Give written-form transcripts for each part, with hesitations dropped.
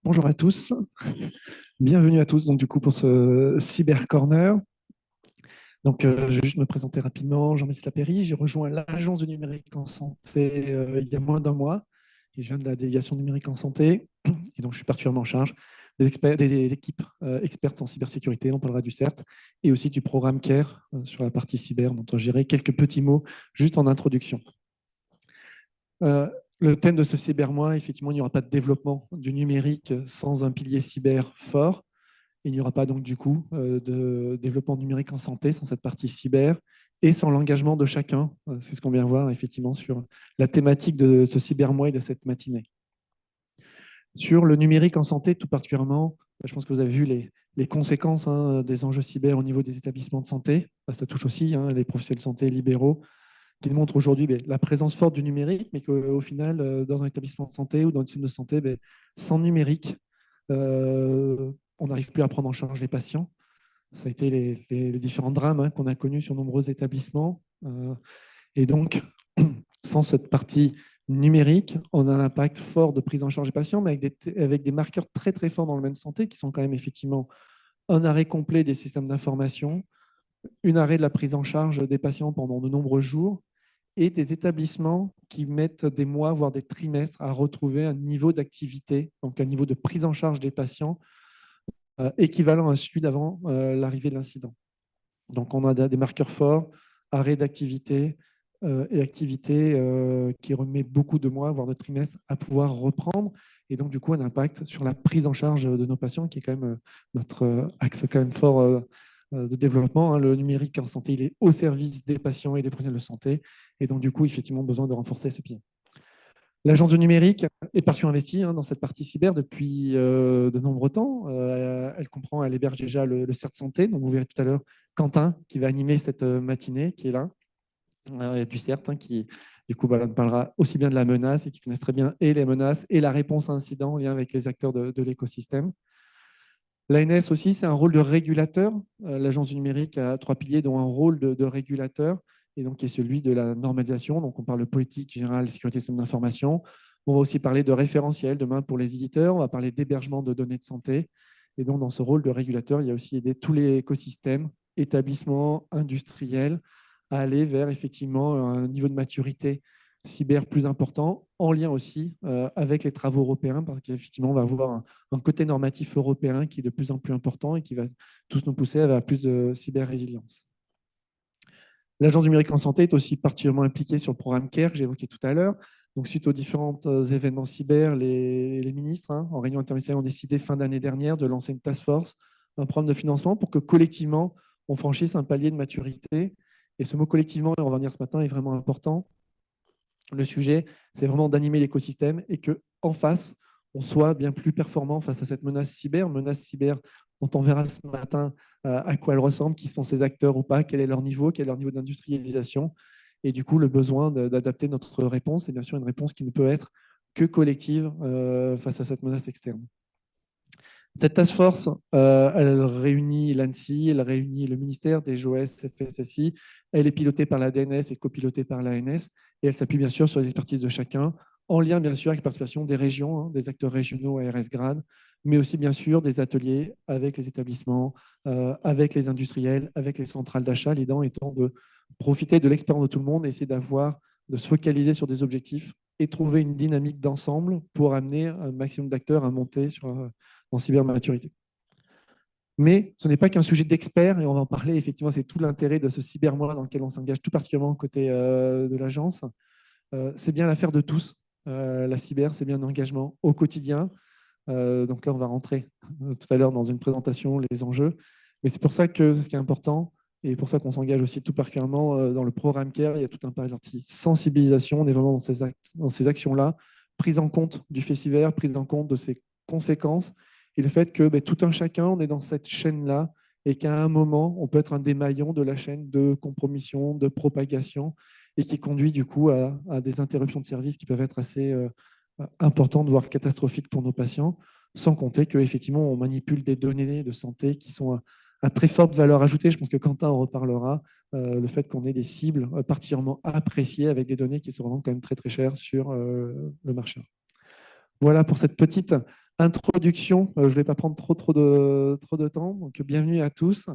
Bonjour à tous, bienvenue à tous donc, du coup, pour ce Cyber Corner. Je vais juste me présenter rapidement. Jean-Baptiste Lapéry, j'ai rejoint l'Agence du numérique en santé il y a moins d'un mois et je viens de la délégation numérique en santé. Et donc, je suis particulièrement en charge des équipes expertes en cybersécurité, on parlera du CERT, et aussi du programme CARE sur la partie cyber dont on gérait quelques petits mots juste en introduction. Euh, le thème de ce cybermois, effectivement, il n'y aura pas de développement du numérique sans un pilier cyber fort. Il n'y aura pas donc du coup de développement numérique en santé sans cette partie cyber et sans l'engagement de chacun. C'est ce qu'on vient voir effectivement sur la thématique de ce cybermois et de cette matinée. Sur le numérique en santé, tout particulièrement, je pense que vous avez vu les conséquences des enjeux cyber au niveau des établissements de santé. Ça touche aussi les professionnels de santé libéraux qui montrent aujourd'hui la présence forte du numérique, mais qu'au final, dans un établissement de santé ou dans un système de santé, sans numérique, on n'arrive plus à prendre en charge les patients. Ça a été les différents drames qu'on a connus sur nombreux établissements. Et donc, sans cette partie numérique, on a un impact fort de prise en charge des patients, mais avec des marqueurs très très forts dans le domaine de santé, qui sont quand même effectivement un arrêt complet des systèmes d'information, un arrêt de la prise en charge des patients pendant de nombreux jours, et des établissements qui mettent des mois, voire des trimestres, à retrouver un niveau d'activité, donc un niveau de prise en charge des patients équivalent à celui d'avant l'arrivée de l'incident. Donc, on a des marqueurs forts, arrêt d'activité et activité qui remet beaucoup de mois, voire de trimestres, à pouvoir reprendre. Et donc, du coup, un impact sur la prise en charge de nos patients, qui est quand même notre axe quand même fort de développement. Le numérique en santé, il est au service des patients et des professionnels de santé. Et donc, du coup, effectivement, besoin de renforcer ce pied. L'agence du numérique est particulièrement investie dans cette partie cyber depuis de nombreux temps. Elle héberge déjà le CERT Santé. Donc, vous verrez tout à l'heure Quentin qui va animer cette matinée, qui est là, du CERT, qui du coup nous parlera aussi bien de la menace et qui connaissent très bien et les menaces et la réponse à incident en lien avec les acteurs de l'écosystème. L'ANS aussi, c'est un rôle de régulateur. L'agence du numérique a trois piliers, dont un rôle de régulateur, et donc qui est celui de la normalisation. Donc, on parle de politique générale, sécurité système d'information. On va aussi parler de référentiel demain pour les éditeurs. On va parler d'hébergement de données de santé. Et donc, dans ce rôle de régulateur, il y a aussi aider tous les écosystèmes, établissements, industriels, à aller vers effectivement un niveau de maturité cyber plus important, en lien aussi avec les travaux européens, parce qu'effectivement, on va avoir un côté normatif européen qui est de plus en plus important et qui va tous nous pousser à plus de cyber-résilience. L'Agence du numérique en santé est aussi particulièrement impliquée sur le programme CARE que j'ai évoqué tout à l'heure. Donc, suite aux différents événements cyber, les ministres, en réunion interministérielle, ont décidé fin d'année dernière de lancer une task force, un programme de financement pour que collectivement, on franchisse un palier de maturité. Et ce mot collectivement, et on va en venir ce matin, est vraiment important. Le sujet, c'est vraiment d'animer l'écosystème et qu'en face, on soit bien plus performant face à cette menace cyber dont on verra ce matin à quoi elle ressemble, qui sont ces acteurs ou pas, quel est leur niveau d'industrialisation, et du coup le besoin d'adapter notre réponse, et bien sûr une réponse qui ne peut être que collective face à cette menace externe. Cette task force, elle réunit l'ANSSI, elle réunit le ministère des JOS, FSSI, elle est pilotée par la DNS et copilotée par l'ANS, et elle s'appuie bien sûr sur les expertises de chacun, en lien bien sûr avec la participation des régions, des acteurs régionaux ARS Grade, mais aussi bien sûr des ateliers avec les établissements, avec les industriels, avec les centrales d'achat, l'idée étant de profiter de l'expérience de tout le monde et essayer de se focaliser sur des objectifs et trouver une dynamique d'ensemble pour amener un maximum d'acteurs à monter en cybermaturité. Mais ce n'est pas qu'un sujet d'experts, et on va en parler, effectivement, c'est tout l'intérêt de ce cybermois dans lequel on s'engage tout particulièrement côté de l'agence. C'est bien l'affaire de tous. La cyber, c'est bien un engagement au quotidien. Donc là, on va rentrer tout à l'heure dans une présentation, les enjeux. Mais c'est pour ça que c'est ce qui est important, et pour ça qu'on s'engage aussi tout particulièrement dans le programme CARE. Il y a tout un parti sensibilisation. On est vraiment dans ces actions-là, prise en compte du fait cyber, prise en compte de ses conséquences, et le fait que tout un chacun, on est dans cette chaîne-là, et qu'à un moment, on peut être un des maillons de la chaîne de compromission, de propagation, et qui conduit du coup à des interruptions de service qui peuvent être assez importantes, voire catastrophiques pour nos patients, sans compter qu'effectivement, on manipule des données de santé qui sont à très forte valeur ajoutée. Je pense que Quentin en reparlera, le fait qu'on ait des cibles particulièrement appréciées avec des données qui sont vraiment quand même très très chères sur le marché. Voilà pour cette petite introduction, je ne vais pas prendre trop de temps. Donc, bienvenue à tous.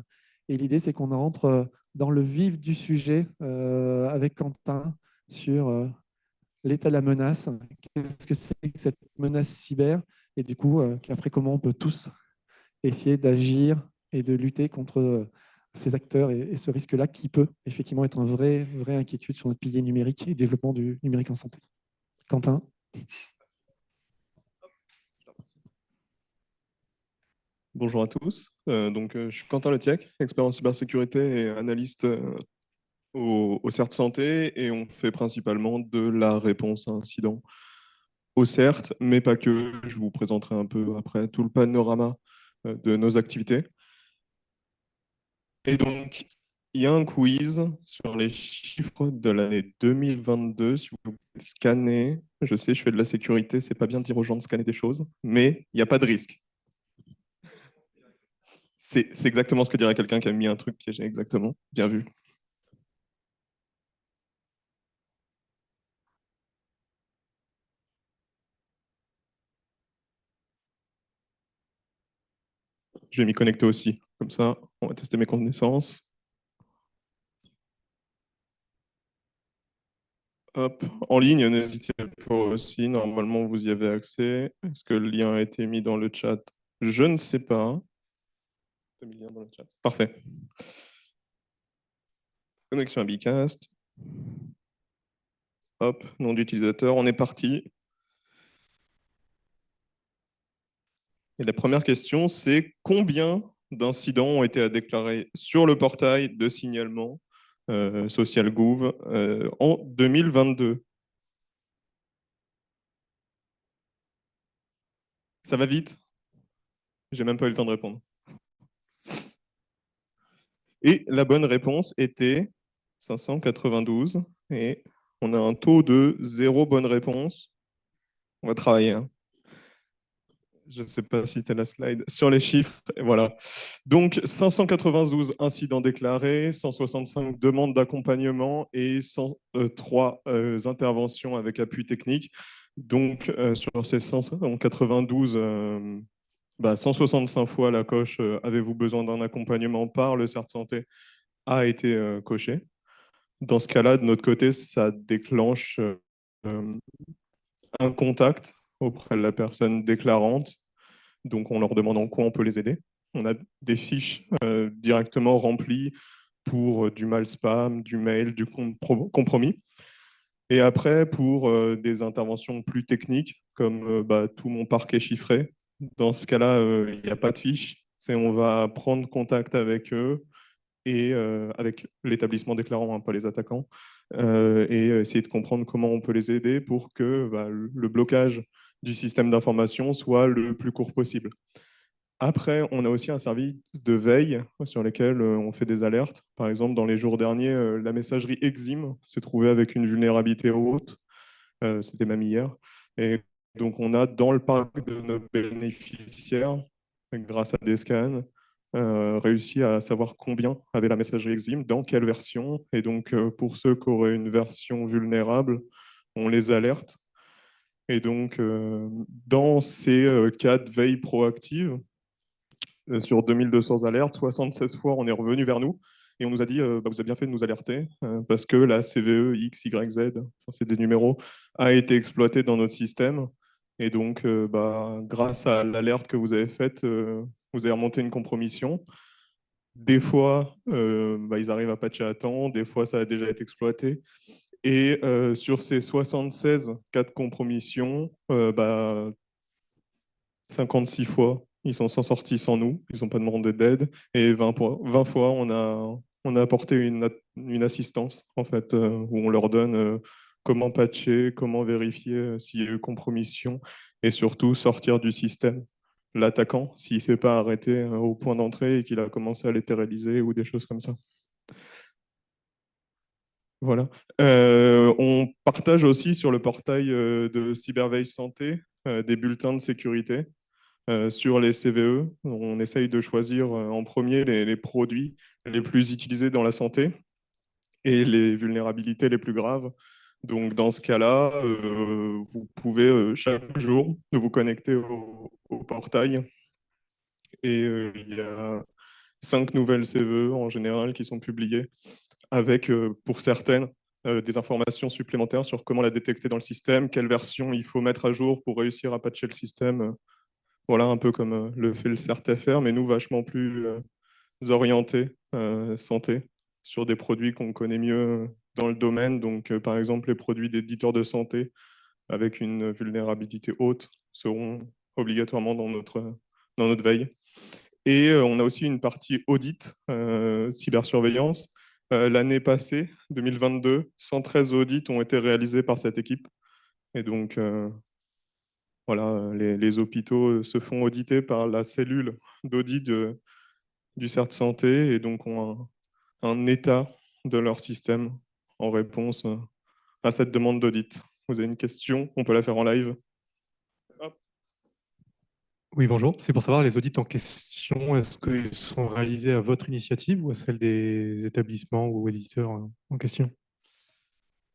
Et l'idée, c'est qu'on rentre dans le vif du sujet avec Quentin sur l'état de la menace. Qu'est-ce que c'est que cette menace cyber? Et du coup, après, comment on peut tous essayer d'agir et de lutter contre ces acteurs et ce risque-là qui peut effectivement être une vraie inquiétude sur notre pilier numérique et développement du numérique en santé. Quentin? Bonjour à tous. Je suis Quentin Letiec, expert en cybersécurité et analyste au CERT Santé, et on fait principalement de la réponse à incidents au CERT, mais pas que. Je vous présenterai un peu après tout le panorama de nos activités. Et donc, il y a un quiz sur les chiffres de l'année 2022. Si vous scannez, je sais, je fais de la sécurité, c'est pas bien de dire aux gens de scanner des choses, mais il n'y a pas de risque. C'est exactement ce que dirait quelqu'un qui a mis un truc piégé, exactement. Bien vu. Je vais m'y connecter aussi. Comme ça, on va tester mes connaissances. Hop, en ligne, n'hésitez pas aussi. Normalement, vous y avez accès. Est-ce que le lien a été mis dans le chat? Je ne sais pas. T'as mis le lien dans le chat. Parfait. Connexion à Bicast. Hop, nom d'utilisateur. On est parti. Et la première question, c'est combien d'incidents ont été déclarés sur le portail de signalement SocialGouv en 2022? Ça va vite? J'ai même pas eu le temps de répondre. Et la bonne réponse était 592. Et on a un taux de 0 bonne réponse. On va travailler, hein. Je ne sais pas si tu as la slide sur les chiffres. Et voilà. Donc, 592 incidents déclarés, 165 demandes d'accompagnement et 103 interventions avec appui technique. Donc, sur ces 192, 165 fois la coche avez-vous besoin d'un accompagnement par le CERT Santé a été coché. Dans ce cas-là, de notre côté, ça déclenche un contact auprès de la personne déclarante. Donc, on leur demande en quoi on peut les aider. On a des fiches directement remplies pour du mal spam, du mail, du compromis. Et après, pour des interventions plus techniques, comme tout mon parc est chiffré, dans ce cas-là, il n'y a pas de fiche. On va prendre contact avec eux et avec l'établissement déclarant, hein, pas les attaquants, et essayer de comprendre comment on peut les aider pour que le blocage du système d'information soit le plus court possible. Après, on a aussi un service de veille sur lequel on fait des alertes. Par exemple, dans les jours derniers, la messagerie Exim s'est trouvée avec une vulnérabilité haute. C'était même hier. Et donc, on a dans le parc de nos bénéficiaires, grâce à des scans, réussi à savoir combien avait la messagerie Exim, dans quelle version. Et donc, pour ceux qui auraient une version vulnérable, on les alerte. Et donc, dans ces cas de veille proactive, sur 2200 alertes, 76 fois on est revenu vers nous et on nous a dit vous avez bien fait de nous alerter parce que la CVE X, Y, Z, c'est des numéros, a été exploitée dans notre système. Et donc, grâce à l'alerte que vous avez faite, vous avez remonté une compromission. Des fois, ils arrivent à patcher à temps, des fois, ça a déjà été exploité. Et sur ces 76 cas de compromission, 56 fois, ils sont sortis sans nous, ils n'ont pas demandé d'aide. Et 20 fois, on a apporté une assistance, en fait, où on leur donne comment patcher, comment vérifier s'il y a eu compromission, et surtout sortir du système l'attaquant s'il ne s'est pas arrêté au point d'entrée et qu'il a commencé à latéraliser ou des choses comme ça. Voilà. On partage aussi sur le portail de Cyberveille Santé des bulletins de sécurité. Sur les CVE, on essaye de choisir en premier les produits les plus utilisés dans la santé et les vulnérabilités les plus graves. Donc, dans ce cas-là, vous pouvez chaque jour vous connecter au portail et il y a 5 nouvelles CVE en général qui sont publiées avec, pour certaines, des informations supplémentaires sur comment la détecter dans le système, quelle version il faut mettre à jour pour réussir à patcher le système. Voilà, un peu comme le fait le CertFR, mais nous, vachement plus orientés santé sur des produits qu'on connaît mieux dans le domaine. Donc, par exemple, les produits d'éditeurs de santé avec une vulnérabilité haute seront obligatoirement dans notre veille. Et on a aussi une partie audit, cybersurveillance. L'année passée, 2022, 113 audits ont été réalisés par cette équipe. Et donc, voilà, les hôpitaux se font auditer par la cellule d'audit du CERT Santé et donc ont un état de leur système en réponse à cette demande d'audit. Vous avez une question, on peut la faire en live. Hop. Oui, bonjour. C'est pour savoir les audits en question, est-ce qu'ils sont réalisés à votre initiative ou à celle des établissements ou éditeurs en question?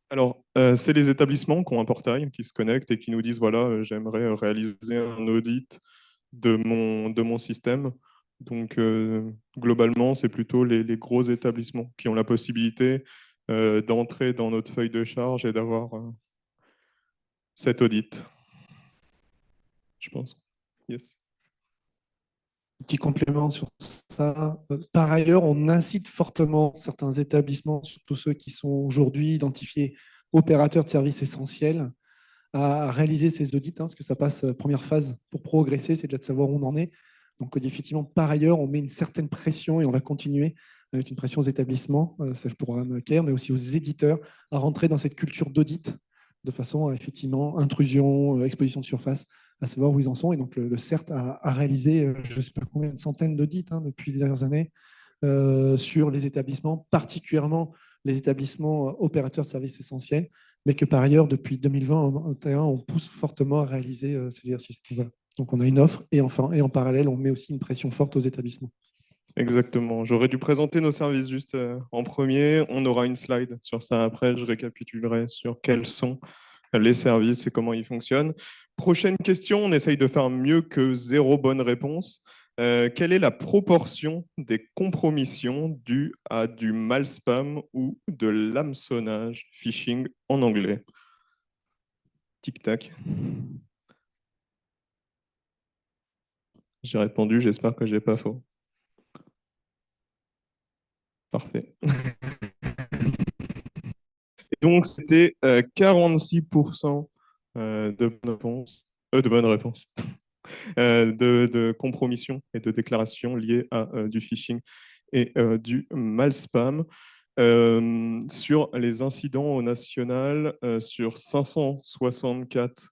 Alors, c'est les établissements qui ont un portail, qui se connectent et qui nous disent, voilà, j'aimerais réaliser un audit de mon système. Donc, globalement, c'est plutôt les gros établissements qui ont la possibilité d'entrer dans notre feuille de charge et d'avoir cet audit, je pense. Yes. Petit complément sur ça. Par ailleurs, on incite fortement certains établissements, surtout ceux qui sont aujourd'hui identifiés opérateurs de services essentiels, à réaliser ces audits, parce que ça passe première phase pour progresser, c'est déjà de savoir où on en est. Donc, effectivement, par ailleurs, on met une certaine pression et on va continuer avec une pression aux établissements, ça pour Care, mais aussi aux éditeurs, à rentrer dans cette culture d'audit de façon à, effectivement, intrusion, exposition de surface, à savoir où ils en sont. Et donc, le CERT a réalisé, je ne sais pas combien, une centaine d'audits depuis les dernières années sur les établissements, particulièrement les établissements opérateurs de services essentiels, mais que par ailleurs, depuis 2020-2021, on pousse fortement à réaliser ces exercices. Voilà. Donc, on a une offre et enfin, et en parallèle, on met aussi une pression forte aux établissements. Exactement. J'aurais dû présenter nos services juste en premier. On aura une slide sur ça après. Je récapitulerai sur quels sont les services et comment ils fonctionnent. Prochaine question, on essaye de faire mieux que zéro bonne réponse. Quelle est la proportion des compromissions dues à du mal spam ou de l'hameçonnage, phishing en anglais? Tic-tac. J'ai répondu, j'espère que j'ai pas faux. Parfait. Et donc, c'était 46% de bonnes réponses, de compromission et de déclarations liées à du phishing et du mal spam. Sur les incidents au national, sur 564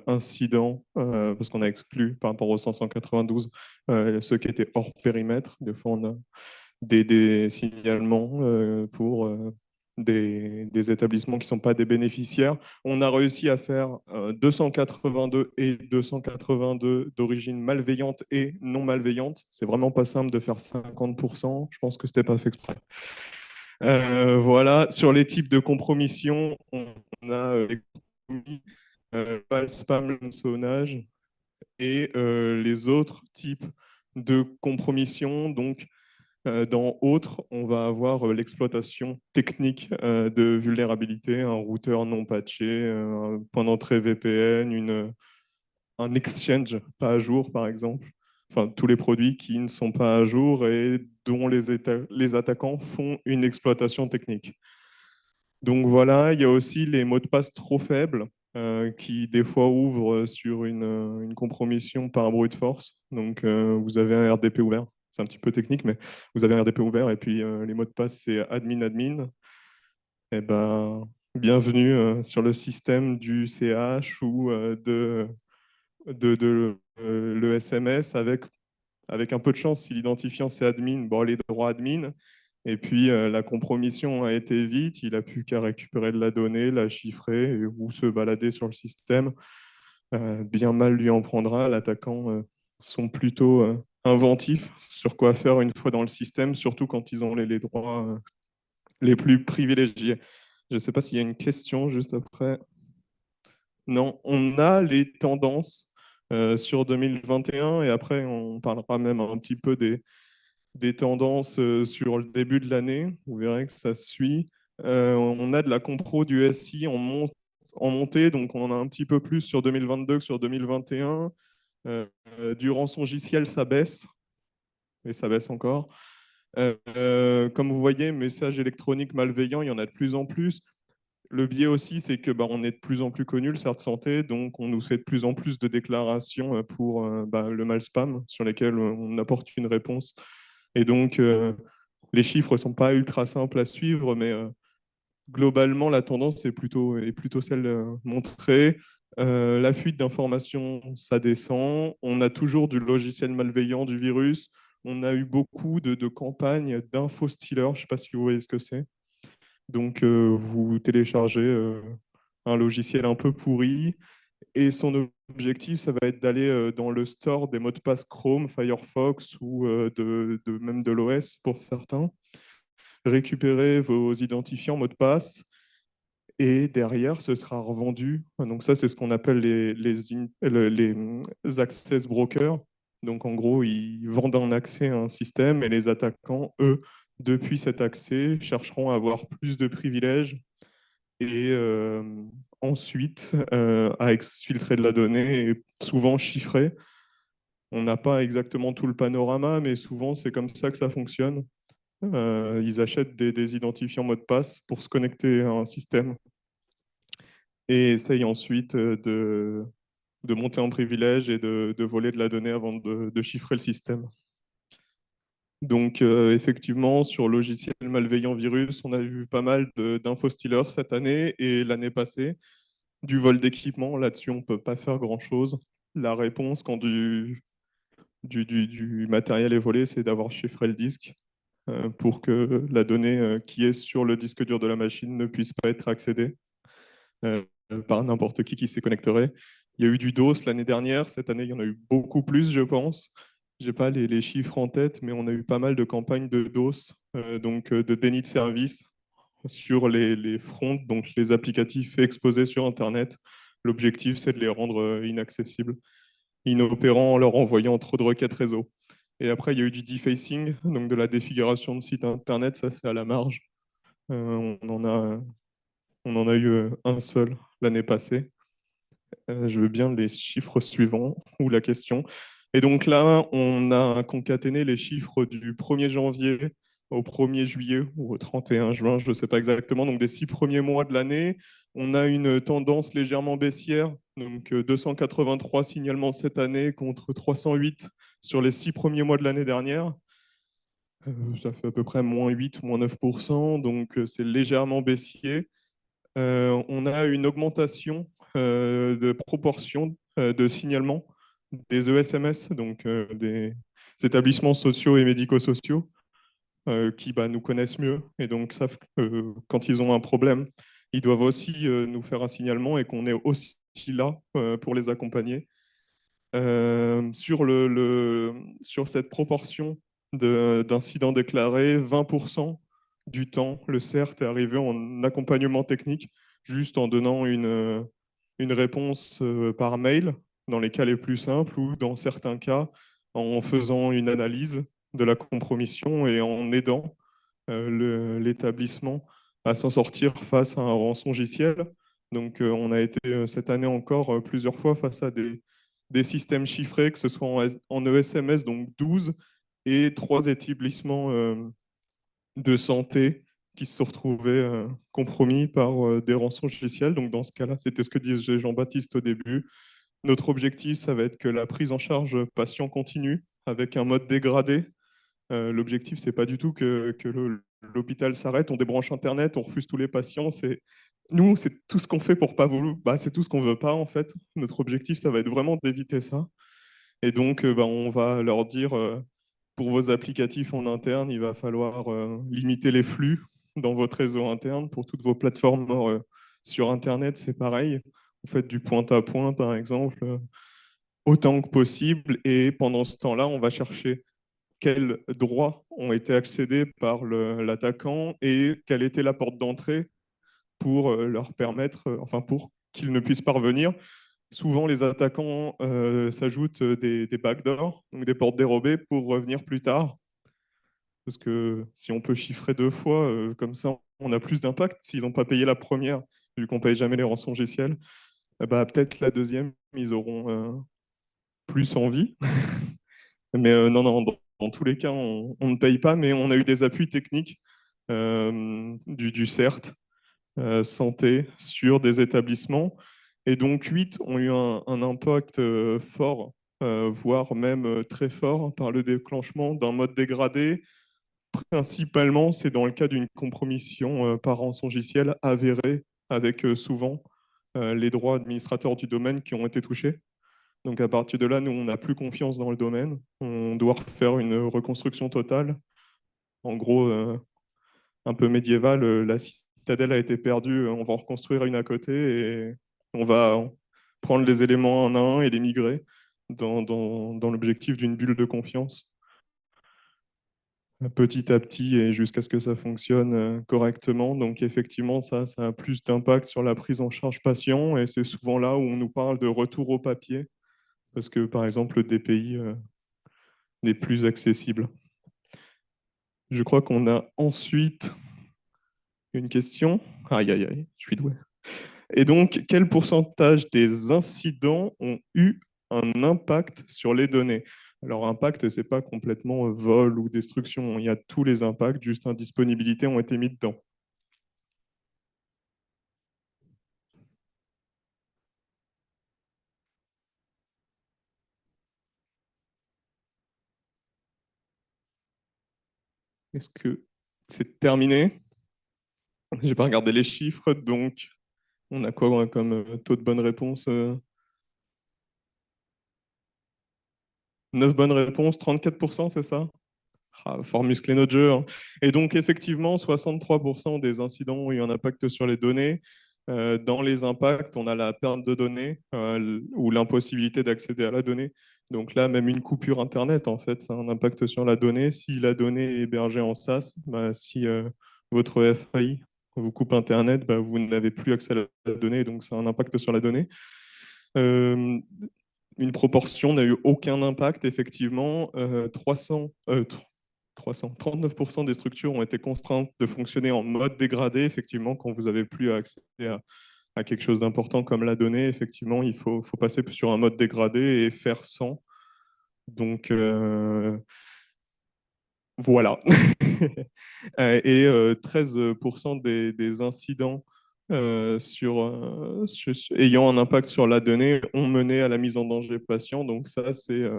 incidents, parce qu'on a exclu par rapport aux 592 ceux qui étaient hors périmètre. Des fois, on a des signalements pour des établissements qui ne sont pas des bénéficiaires. On a réussi à faire 282 et 282 d'origine malveillante et non malveillante. C'est vraiment pas simple de faire 50%. Je pense que ce n'était pas fait exprès. Voilà, sur les types de compromission, on a les compromis, pas spam, hameçonnage et les autres types de compromission. Donc, dans autres, on va avoir l'exploitation technique de vulnérabilité, un routeur non patché, un point d'entrée VPN, un exchange pas à jour, par exemple. Enfin, tous les produits qui ne sont pas à jour et dont les attaquants font une exploitation technique. Donc voilà, il y a aussi les mots de passe trop faibles qui des fois ouvrent sur une compromission par brute force. Donc vous avez un RDP ouvert, c'est un petit peu technique, mais vous avez un RDP ouvert et puis les mots de passe c'est admin. Et ben bienvenue sur le système du CH ou de le SMS avec un peu de chance si l'identifiant c'est admin, bon les droits admin. Et puis, la compromission a été vite. Il n'a plus qu'à récupérer de la donnée, la chiffrer ou se balader sur le système. Bien mal lui en prendra. L'attaquant sont plutôt inventifs sur quoi faire une fois dans le système, surtout quand ils ont les droits les plus privilégiés. Je ne sais pas s'il y a une question juste après. Non, on a les tendances sur 2021 et après on parlera même un petit peu des tendances sur le début de l'année. Vous verrez que ça suit. On a de la compro du SI en montée, donc on en a un petit peu plus sur 2022 que sur 2021. Du rançongiciel, ça baisse et ça baisse encore. Comme vous voyez, messages électroniques malveillants, il y en a de plus en plus. Le biais aussi, c'est que on est de plus en plus connu, le CERT Santé, donc on nous fait de plus en plus de déclarations pour le mal spam, sur lesquelles on apporte une réponse. Et donc, les chiffres ne sont pas ultra simples à suivre, mais globalement, la tendance est plutôt celle montrée. La fuite d'informations, ça descend. On a toujours du logiciel malveillant, du virus. On a eu beaucoup de campagnes d'info-stealers. Je ne sais pas si vous voyez ce que c'est. Donc, vous téléchargez un logiciel un peu pourri et son objectif, ça va être d'aller dans le store des mots de passe Chrome, Firefox ou même de l'OS pour certains, récupérer vos identifiants mots de passe et derrière, ce sera revendu. Donc ça, c'est ce qu'on appelle les access brokers. Donc en gros, ils vendent un accès à un système et les attaquants, eux, depuis cet accès, chercheront à avoir plus de privilèges et ensuite à exfiltrer de la donnée et souvent chiffrer. On n'a pas exactement tout le panorama, mais souvent c'est comme ça que ça fonctionne. Ils achètent des identifiants mots de passe pour se connecter à un système et essayent ensuite de monter en privilège et de voler de la donnée avant de chiffrer le système. Donc, effectivement, sur logiciel malveillant virus, on a vu pas mal d'info-stealers cette année et l'année passée. Du vol d'équipement, là-dessus, on ne peut pas faire grand-chose. La réponse, quand du matériel est volé, c'est d'avoir chiffré le disque pour que la donnée qui est sur le disque dur de la machine ne puisse pas être accédée euh, par n'importe qui s'y connecterait. Il y a eu du DOS l'année dernière. Cette année, il y en a eu beaucoup plus, je pense. Je n'ai pas les chiffres en tête, mais on a eu pas mal de campagnes de DOS, donc de déni de service sur les fronts, donc les applicatifs exposés sur Internet. L'objectif, c'est de les rendre inaccessibles, inopérants en leur envoyant trop de requêtes réseau. Et après, il y a eu du defacing, donc de la défiguration de site Internet, ça c'est à la marge. On en a eu un seul l'année passée. Je veux bien les chiffres suivants ou la question. Et donc là, on a concaténé les chiffres du 1er janvier au 1er juillet ou au 31 juin, je ne sais pas exactement, donc des 6 premiers mois de l'année. On a une tendance légèrement baissière, donc 283 signalements cette année contre 308 sur les 6 premiers mois de l'année dernière. Ça fait à peu près moins 8, moins 9%, donc c'est légèrement baissier. On a une augmentation de proportion de signalement des ESMS, donc des établissements sociaux et médico-sociaux, qui nous connaissent mieux et donc savent que quand ils ont un problème, ils doivent aussi nous faire un signalement et qu'on est aussi là pour les accompagner. Sur cette proportion d'incidents déclarés, 20% du temps, le CERT est arrivé en accompagnement technique, juste en donnant une réponse par mail, dans les cas les plus simples, ou dans certains cas, en faisant une analyse de la compromission et en aidant l'établissement à s'en sortir face à un rançongiciel. Donc, on a été cette année encore plusieurs fois face à des systèmes chiffrés, que ce soit en ESMS, donc 12, et 3 établissements de santé qui se sont retrouvés compromis par des rançongiciels. Donc, dans ce cas-là, c'était ce que disait Jean-Baptiste au début. Notre objectif, ça va être que la prise en charge patient continue avec un mode dégradé. L'objectif, c'est pas du tout que l'hôpital s'arrête, on débranche Internet, on refuse tous les patients. Nous, c'est tout ce qu'on fait pour pas vouloir. C'est tout ce qu'on veut pas, en fait. Notre objectif, ça va être vraiment d'éviter ça. Et donc, on va leur dire, pour vos applicatifs en interne, il va falloir limiter les flux dans votre réseau interne. Pour toutes vos plateformes sur Internet, c'est pareil. Vous faites du point-à-point, par exemple, autant que possible. Et pendant ce temps-là, on va chercher quels droits ont été accédés par l'attaquant et quelle était la porte d'entrée pour leur permettre, enfin pour qu'ils ne puissent pas revenir. Souvent, les attaquants s'ajoutent des backdoors, donc des portes dérobées pour revenir plus tard. Parce que si on peut chiffrer 2 fois, comme ça, on a plus d'impact. S'ils n'ont pas payé la première, vu qu'on ne paye jamais les rançons GCL, bah, peut-être la deuxième, ils auront plus envie. Mais non, non, dans tous les cas, on ne paye pas, mais on a eu des appuis techniques du CERT, santé, sur des établissements. Et donc, 8 ont eu un impact fort, voire même très fort, par le déclenchement d'un mode dégradé. Principalement, c'est dans le cas d'une compromission par rançongiciel avérée, avec souvent les droits administrateurs du domaine qui ont été touchés. Donc à partir de là, nous, on n'a plus confiance dans le domaine. On doit faire une reconstruction totale. En gros, un peu médiévale, la citadelle a été perdue, on va en reconstruire une à côté et on va prendre les éléments un à un et les migrer dans l'objectif d'une bulle de confiance petit à petit et jusqu'à ce que ça fonctionne correctement. Donc effectivement, ça a plus d'impact sur la prise en charge patient et c'est souvent là où on nous parle de retour au papier parce que par exemple le DPI n'est plus accessible. Je crois qu'on a ensuite une question. Aïe, aïe, aïe, je suis doué. Et donc, quel pourcentage des incidents ont eu un impact sur les données? Alors, impact, ce n'est pas complètement vol ou destruction. Il y a tous les impacts, juste indisponibilité ont été mis dedans. Est-ce que c'est terminé? Je n'ai pas regardé les chiffres, donc on a quoi comme taux de bonne réponse? 9 bonnes réponses, 34%, c'est ça? Ah, fort musclé notre jeu, hein. Et donc, effectivement, 63% des incidents ont eu un impact sur les données. Dans les impacts, on a la perte de données ou l'impossibilité d'accéder à la donnée. Donc là, même une coupure Internet, en fait, ça a un impact sur la donnée. Si la donnée est hébergée en SaaS, bah, si votre FAI vous coupe Internet, bah, vous n'avez plus accès à la donnée, donc ça a un impact sur la donnée. Une proportion n'a eu aucun impact, effectivement. 39% des structures ont été contraintes de fonctionner en mode dégradé. Effectivement, quand vous n'avez plus accès à quelque chose d'important comme la donnée, effectivement, il faut passer sur un mode dégradé et faire sans. Donc, voilà. Et 13% des incidents ayant un impact sur la donnée ont mené à la mise en danger patient. Donc ça, c'est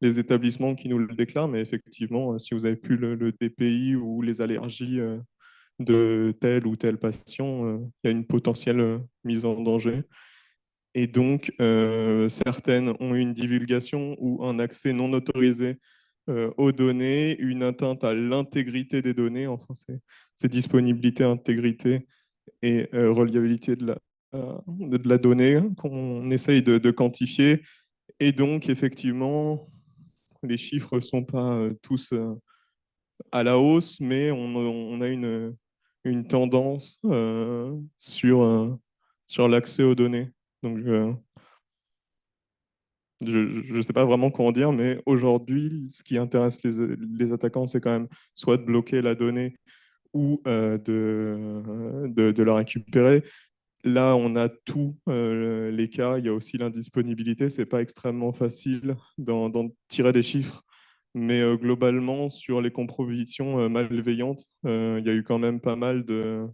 les établissements qui nous le déclarent. Mais effectivement, si vous avez plus le DPI ou les allergies de tel ou tel patient, il y a une potentielle mise en danger. Et donc, certaines ont eu une divulgation ou un accès non autorisé aux données, une atteinte à l'intégrité des données, enfin, c'est disponibilité, intégrité et reliabilité de la donnée qu'on essaye de quantifier. Et donc, effectivement, les chiffres ne sont pas tous à la hausse, mais on a une tendance sur l'accès aux données. Donc, je ne sais pas vraiment comment dire, mais aujourd'hui, ce qui intéresse les attaquants, c'est quand même soit de bloquer la donnée ou de la récupérer. Là, on a tous les cas. Il y a aussi l'indisponibilité. Ce n'est pas extrêmement facile d'en tirer des chiffres. Mais globalement, sur les compromissions malveillantes, il y a eu quand même pas mal de-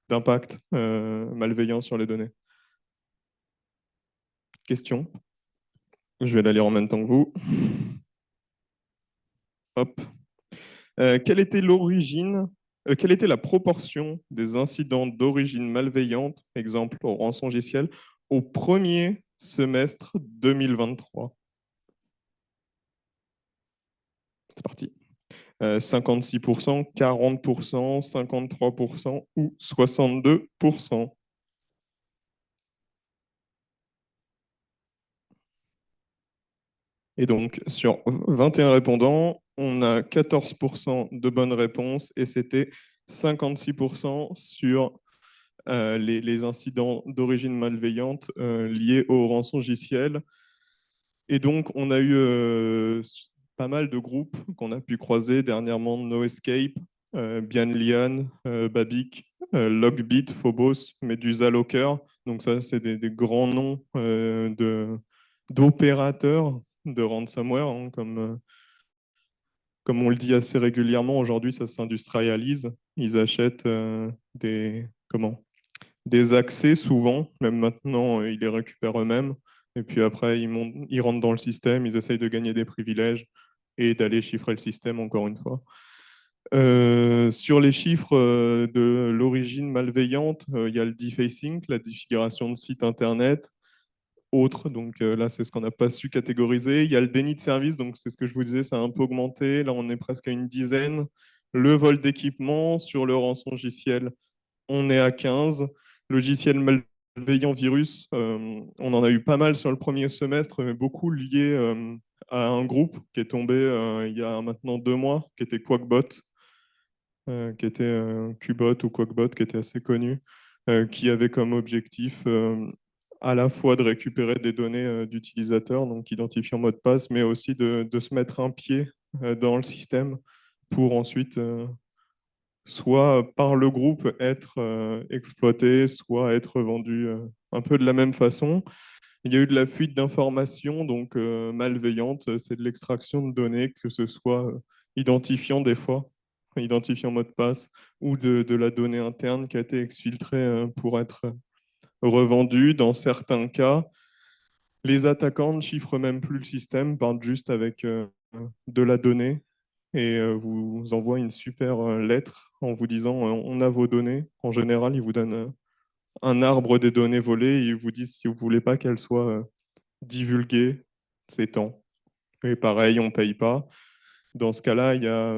d'impact malveillant sur les données. Question? Je vais la lire en même temps que vous. Hop. Quelle était la proportion des incidents d'origine malveillante, exemple au rançongiciel, au premier semestre 2023? C'est parti. 56%, 40%, 53% ou 62%. Et donc, sur 21 répondants, on a 14% de bonnes réponses et c'était 56% sur les incidents d'origine malveillante liés au rançongiciel. Et donc, on a eu pas mal de groupes qu'on a pu croiser dernièrement: NoEscape, Bianlian, Babic, Logbit, Phobos, Medusa Locker. Donc ça, c'est des grands noms d'opérateurs de ransomware, hein, comme on le dit assez régulièrement. Aujourd'hui, ça s'industrialise. Ils achètent des accès souvent, même maintenant, ils les récupèrent eux-mêmes. Et puis après, ils rentrent dans le système, ils essayent de gagner des privilèges et d'aller chiffrer le système encore une fois. Sur les chiffres de l'origine malveillante, il y a le defacing, la défiguration de site internet. Autre, donc là, c'est ce qu'on n'a pas su catégoriser. Il y a le déni de service, donc c'est ce que je vous disais, ça a un peu augmenté. Là, on est presque à une dizaine. Le vol d'équipement sur le rançongiciel, on est à 15. Logiciel malveillant virus, on en a eu pas mal sur le premier semestre, mais beaucoup liés à un groupe qui est tombé il y a maintenant 2 mois, qui était Quackbot, qui était Qbot ou Quackbot, qui était assez connu, qui avait comme objectif à la fois de récupérer des données d'utilisateurs, donc identifiant mot de passe, mais aussi de se mettre un pied dans le système pour ensuite soit par le groupe être exploité, soit être vendu un peu de la même façon. Il y a eu de la fuite d'informations, donc malveillante, c'est de l'extraction de données, que ce soit identifiant des fois, identifiant mot de passe, ou de la donnée interne qui a été exfiltrée pour être revendue. Dans certains cas, les attaquants ne chiffrent même plus le système, partent juste avec de la donnée et vous envoient une super lettre en vous disant on a vos données. En général, ils vous donnent un arbre des données volées et ils vous disent si vous ne voulez pas qu'elles soient divulguées, c'est tant. Et pareil, on ne paye pas. Dans ce cas-là, il y a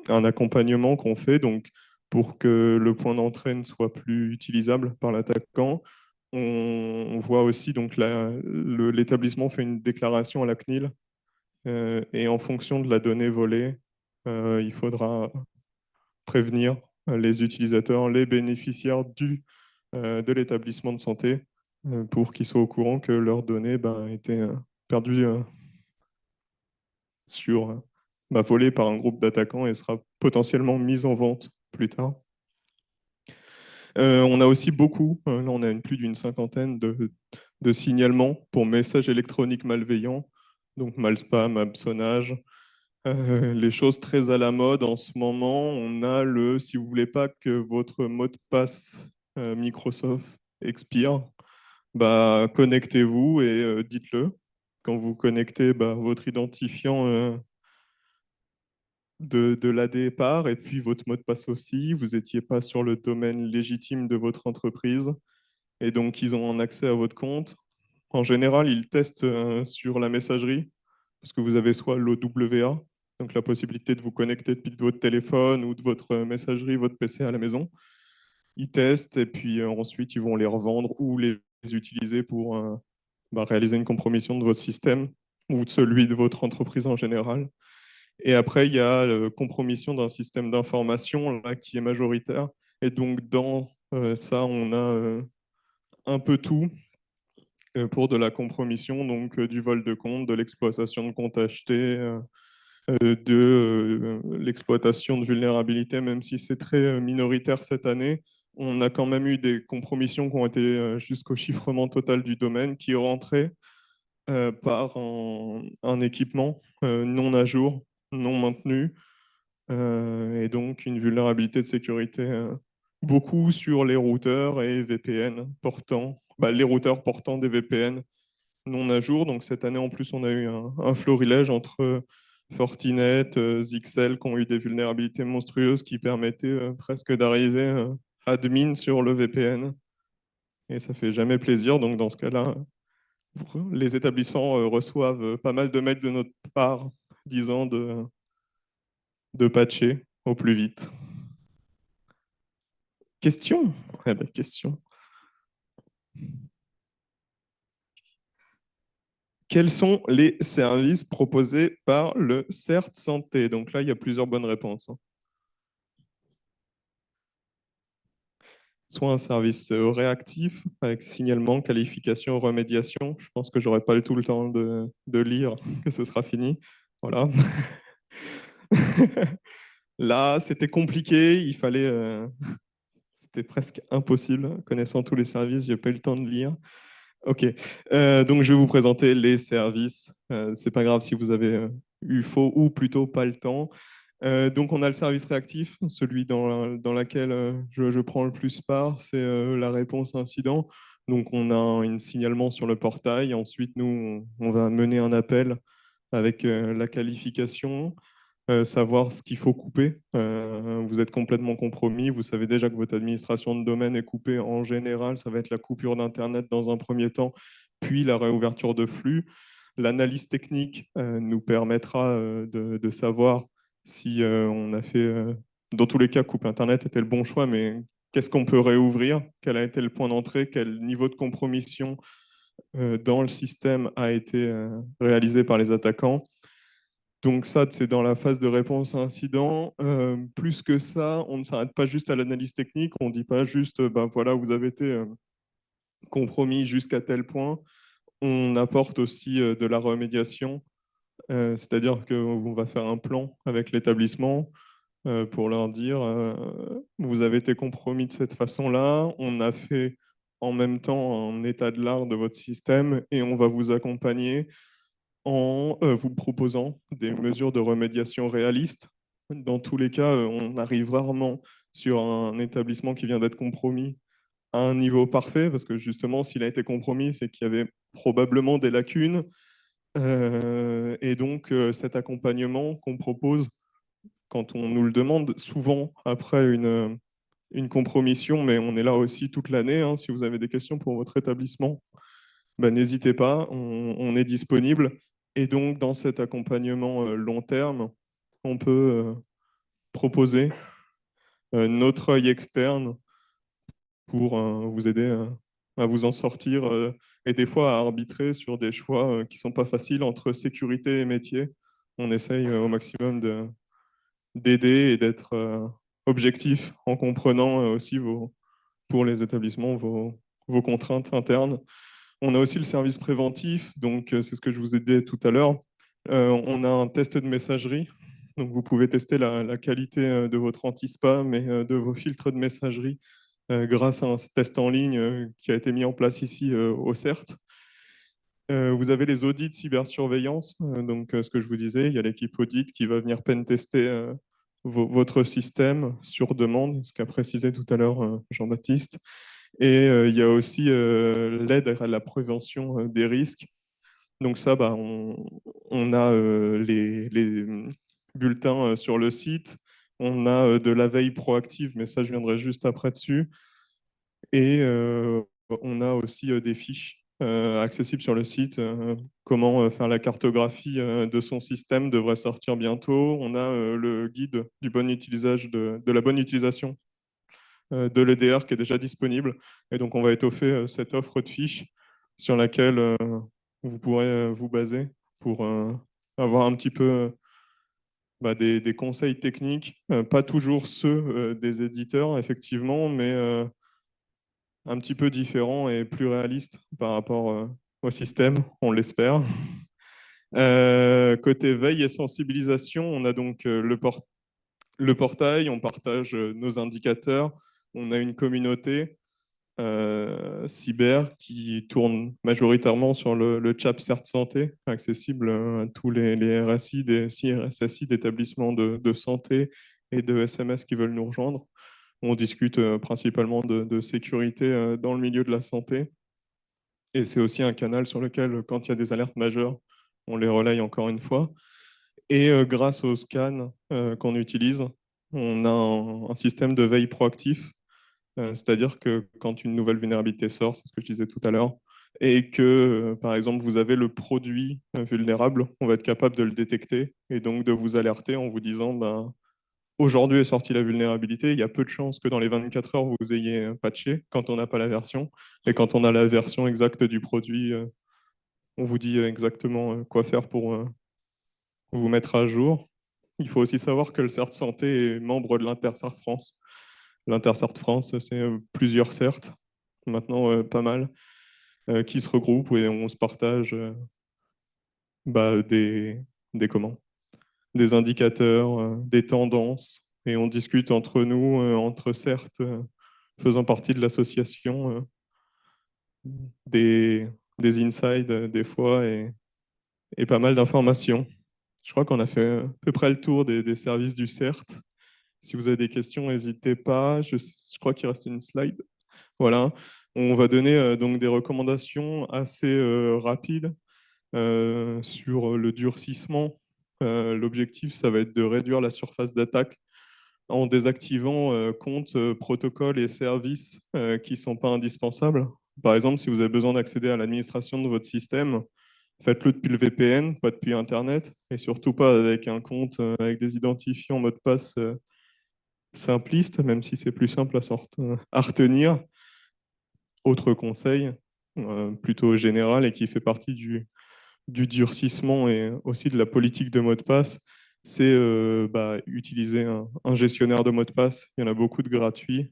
un accompagnement qu'on fait donc, pour que le point d'entrée ne soit plus utilisable par l'attaquant. On voit aussi donc l'établissement fait une déclaration à la CNIL et en fonction de la donnée volée, il faudra prévenir les utilisateurs, les bénéficiaires de l'établissement de santé pour qu'ils soient au courant que leurs données étaient perdues volées par un groupe d'attaquants et sera potentiellement mise en vente plus tard. On a aussi beaucoup, là on a plus d'une cinquantaine de signalements pour messages électroniques malveillants, donc malspam, hameçonnage. Les choses très à la mode en ce moment, on a si vous ne voulez pas que votre mot de passe Microsoft expire, connectez-vous et dites-le. Quand vous connectez votre identifiant de la départ et puis votre mot de passe aussi, vous n'étiez pas sur le domaine légitime de votre entreprise et donc ils ont un accès à votre compte. En général, ils testent sur la messagerie parce que vous avez soit l'OWA, donc la possibilité de vous connecter depuis votre téléphone ou de votre messagerie, votre PC à la maison. Ils testent et puis ensuite ils vont les revendre ou les utiliser pour réaliser une compromission de votre système ou de celui de votre entreprise en général. Et après, il y a la compromission d'un système d'information là, qui est majoritaire. Et donc, dans ça, on a un peu tout pour de la compromission, donc du vol de compte, de l'exploitation de comptes achetés, de l'exploitation de vulnérabilité, même si c'est très minoritaire cette année. On a quand même eu des compromissions qui ont été jusqu'au chiffrement total du domaine, qui rentraient par un équipement non à jour, non maintenu, et donc une vulnérabilité de sécurité beaucoup sur les routeurs et VPN portant, les routeurs portant des VPN non à jour. Donc cette année en plus, on a eu un florilège entre Fortinet, Zixel qui ont eu des vulnérabilités monstrueuses qui permettaient presque d'arriver admin sur le VPN. Et ça fait jamais plaisir. Donc dans ce cas-là, les établissements reçoivent pas mal de mails de notre part disant de patcher au plus vite. Question? Question. Quels sont les services proposés par le CERT Santé? Donc là, il y a plusieurs bonnes réponses. soit un service réactif avec signalement, qualification, remédiation. Je pense que j'aurai pas tout le temps de lire, que ce sera fini. Voilà. Là, c'était compliqué, c'était presque impossible. Connaissant tous les services, j'ai pas eu le temps de lire. Ok, donc je vais vous présenter les services. C'est pas grave si vous avez eu faux ou plutôt pas le temps. Donc on a le service réactif, celui dans laquelle je prends le plus part, c'est la réponse incident. Donc on a un signalement sur le portail. Ensuite, nous, on va mener un appel avec la qualification, savoir ce qu'il faut couper. Vous êtes complètement compromis. Vous savez déjà que votre administration de domaine est coupée. En général, ça va être la coupure d'Internet dans un premier temps, puis la réouverture de flux. L'analyse technique nous permettra de savoir si on a fait, dans tous les cas, coupe Internet était le bon choix, mais qu'est-ce qu'on peut réouvrir? Quel a été le point d'entrée? Quel niveau de compromission dans le système a été réalisé par les attaquants? Donc ça, c'est dans la phase de réponse à incident. Plus que ça, on ne s'arrête pas juste à l'analyse technique. On ne dit pas juste, ben voilà, vous avez été compromis jusqu'à tel point. On apporte aussi de la remédiation, c'est-à-dire qu'on va faire un plan avec l'établissement pour leur dire, vous avez été compromis de cette façon-là. On a fait en même temps un état de l'art de votre système et on va vous accompagner en vous proposant des mesures de remédiation réalistes. Dans tous les cas, on arrive rarement sur un établissement qui vient d'être compromis à un niveau parfait, parce que justement, s'il a été compromis, c'est qu'il y avait probablement des lacunes. Et donc, cet accompagnement qu'on propose, quand on nous le demande, souvent après une compromission, mais on est là aussi toute l'année, hein, si vous avez des questions pour votre établissement, ben, n'hésitez pas, on est disponible. Et donc, dans cet accompagnement long terme, on peut proposer notre œil externe pour vous aider à vous en sortir et des fois à arbitrer sur des choix qui ne sont pas faciles entre sécurité et métier. On essaye au maximum d'aider et d'être objectif en comprenant aussi pour les établissements vos contraintes internes. On a aussi le service préventif, donc c'est ce que je vous ai dit tout à l'heure. On a un test de messagerie, donc vous pouvez tester la qualité de votre anti-spam et de vos filtres de messagerie grâce à un test en ligne qui a été mis en place ici au CERT. Vous avez les audits cybersurveillance, donc ce que je vous disais, il y a l'équipe audit qui va venir pen-tester votre système sur demande, ce qu'a précisé tout à l'heure Jean-Baptiste. Et il y a aussi l'aide à la prévention des risques. Donc ça, bah, on a les bulletins sur le site, on a de la veille proactive, mais ça, je viendrai juste après dessus. Et on a aussi des fiches accessibles sur le site. Comment faire la cartographie de son système devrait sortir bientôt. On a le guide du bon utilisation de la bonne utilisation de l'EDR qui est déjà disponible. Et donc, on va étoffer cette offre de fiches sur laquelle vous pourrez vous baser pour avoir un petit peu bah, des conseils techniques, pas toujours ceux des éditeurs, effectivement, mais un petit peu différents et plus réalistes par rapport au système, on l'espère. Côté veille et sensibilisation, on a donc le portail, on partage nos indicateurs, on a une communauté cyber qui tourne majoritairement sur le chat CERT Santé, accessible à tous les RSI, DSI, RSSI d'établissements de santé et de SMS qui veulent nous rejoindre. On discute principalement de sécurité dans le milieu de la santé. Et c'est aussi un canal sur lequel, quand il y a des alertes majeures, on les relaye encore une fois. Et grâce au scan qu'on utilise, on a un système de veille proactif. C'est-à-dire que quand une nouvelle vulnérabilité sort, c'est ce que je disais tout à l'heure, et que, par exemple, vous avez le produit vulnérable, on va être capable de le détecter et donc de vous alerter en vous disant, ben, aujourd'hui est sortie la vulnérabilité, il y a peu de chances que dans les 24 heures, vous ayez patché quand on n'a pas la version. Et quand on a la version exacte du produit, on vous dit exactement quoi faire pour vous mettre à jour. Il faut aussi savoir que le CERT Santé est membre de l'Intercert France. L'Intercert France, c'est plusieurs certes, maintenant pas mal, qui se regroupent et on se partage bah, comment, des indicateurs, des tendances, et on discute entre nous, entre certes faisant partie de l'association, des, des insides des fois et pas mal d'informations. Je crois qu'on a fait à peu près le tour des services du CERT. Si vous avez des questions, n'hésitez pas. Je crois qu'il reste une slide. Voilà. On va donner donc des recommandations assez rapides sur le durcissement. L'objectif, ça va être de réduire la surface d'attaque en désactivant comptes, protocoles et services qui ne sont pas indispensables. Par exemple, si vous avez besoin d'accéder à l'administration de votre système, faites-le depuis le VPN, pas depuis Internet, et surtout pas avec un compte avec des identifiants mot de passe simplistes, même si c'est plus simple à retenir. Autre conseil, plutôt général et qui fait partie du durcissement et aussi de la politique de mot de passe, c'est utiliser un gestionnaire de mot de passe. Il y en a beaucoup de gratuits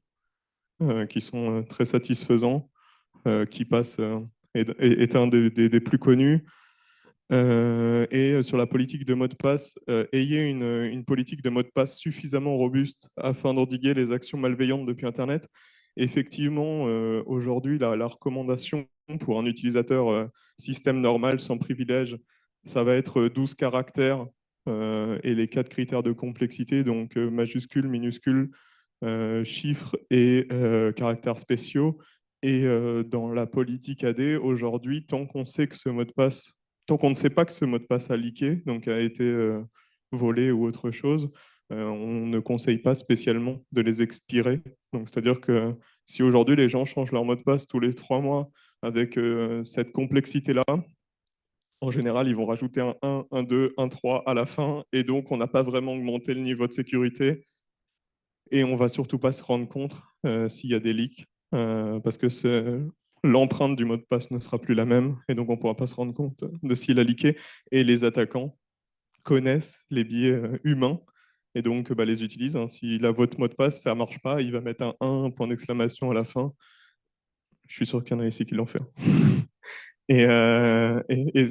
qui sont très satisfaisants, qui passent, est un des plus connus. Et sur la politique de mot de passe, ayez une politique de mot de passe suffisamment robuste afin d'endiguer les actions malveillantes depuis Internet. Effectivement, aujourd'hui, la recommandation pour un utilisateur système normal sans privilège, ça va être 12 caractères et les 4 critères de complexité, donc majuscules, minuscules, chiffres et caractères spéciaux. Et dans la politique AD, aujourd'hui, tant qu'on ne sait pas que ce mot de passe a leaké, donc a été volé ou autre chose, on ne conseille pas spécialement de les expirer. Donc, c'est-à-dire que si aujourd'hui les gens changent leur mot de passe tous les 3 mois avec cette complexité-là, en général, ils vont rajouter un 1, un 2, un 3 à la fin, et donc on n'a pas vraiment augmenté le niveau de sécurité, et on ne va surtout pas se rendre compte s'il y a des leaks, parce que l'empreinte du mot de passe ne sera plus la même, et donc on ne pourra pas se rendre compte de s'il a leaké, et les attaquants connaissent les biais humains, et donc les utilisent. Hein. Si votre mot de passe, ça ne marche pas, il va mettre un 1, point d'exclamation à la fin. Je suis sûr qu'il y en a ici qui l'ont fait. Et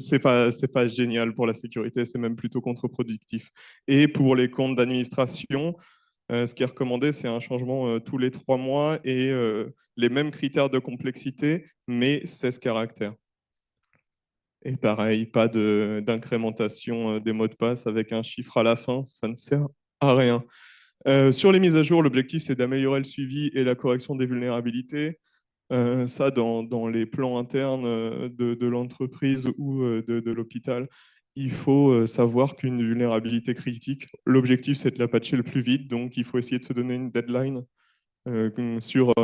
c'est pas génial pour la sécurité, c'est même plutôt contre-productif. Et pour les comptes d'administration, ce qui est recommandé, c'est un changement tous les 3 mois et les mêmes critères de complexité, mais 16 caractères. Et pareil, pas d'incrémentation des mots de passe avec un chiffre à la fin, ça ne sert à rien. Sur les mises à jour, l'objectif, c'est d'améliorer le suivi et la correction des vulnérabilités. Ça, dans les plans internes de l'entreprise ou de l'hôpital, il faut savoir qu'une vulnérabilité critique, l'objectif, c'est de la patcher le plus vite. Donc, il faut essayer de se donner une deadline sur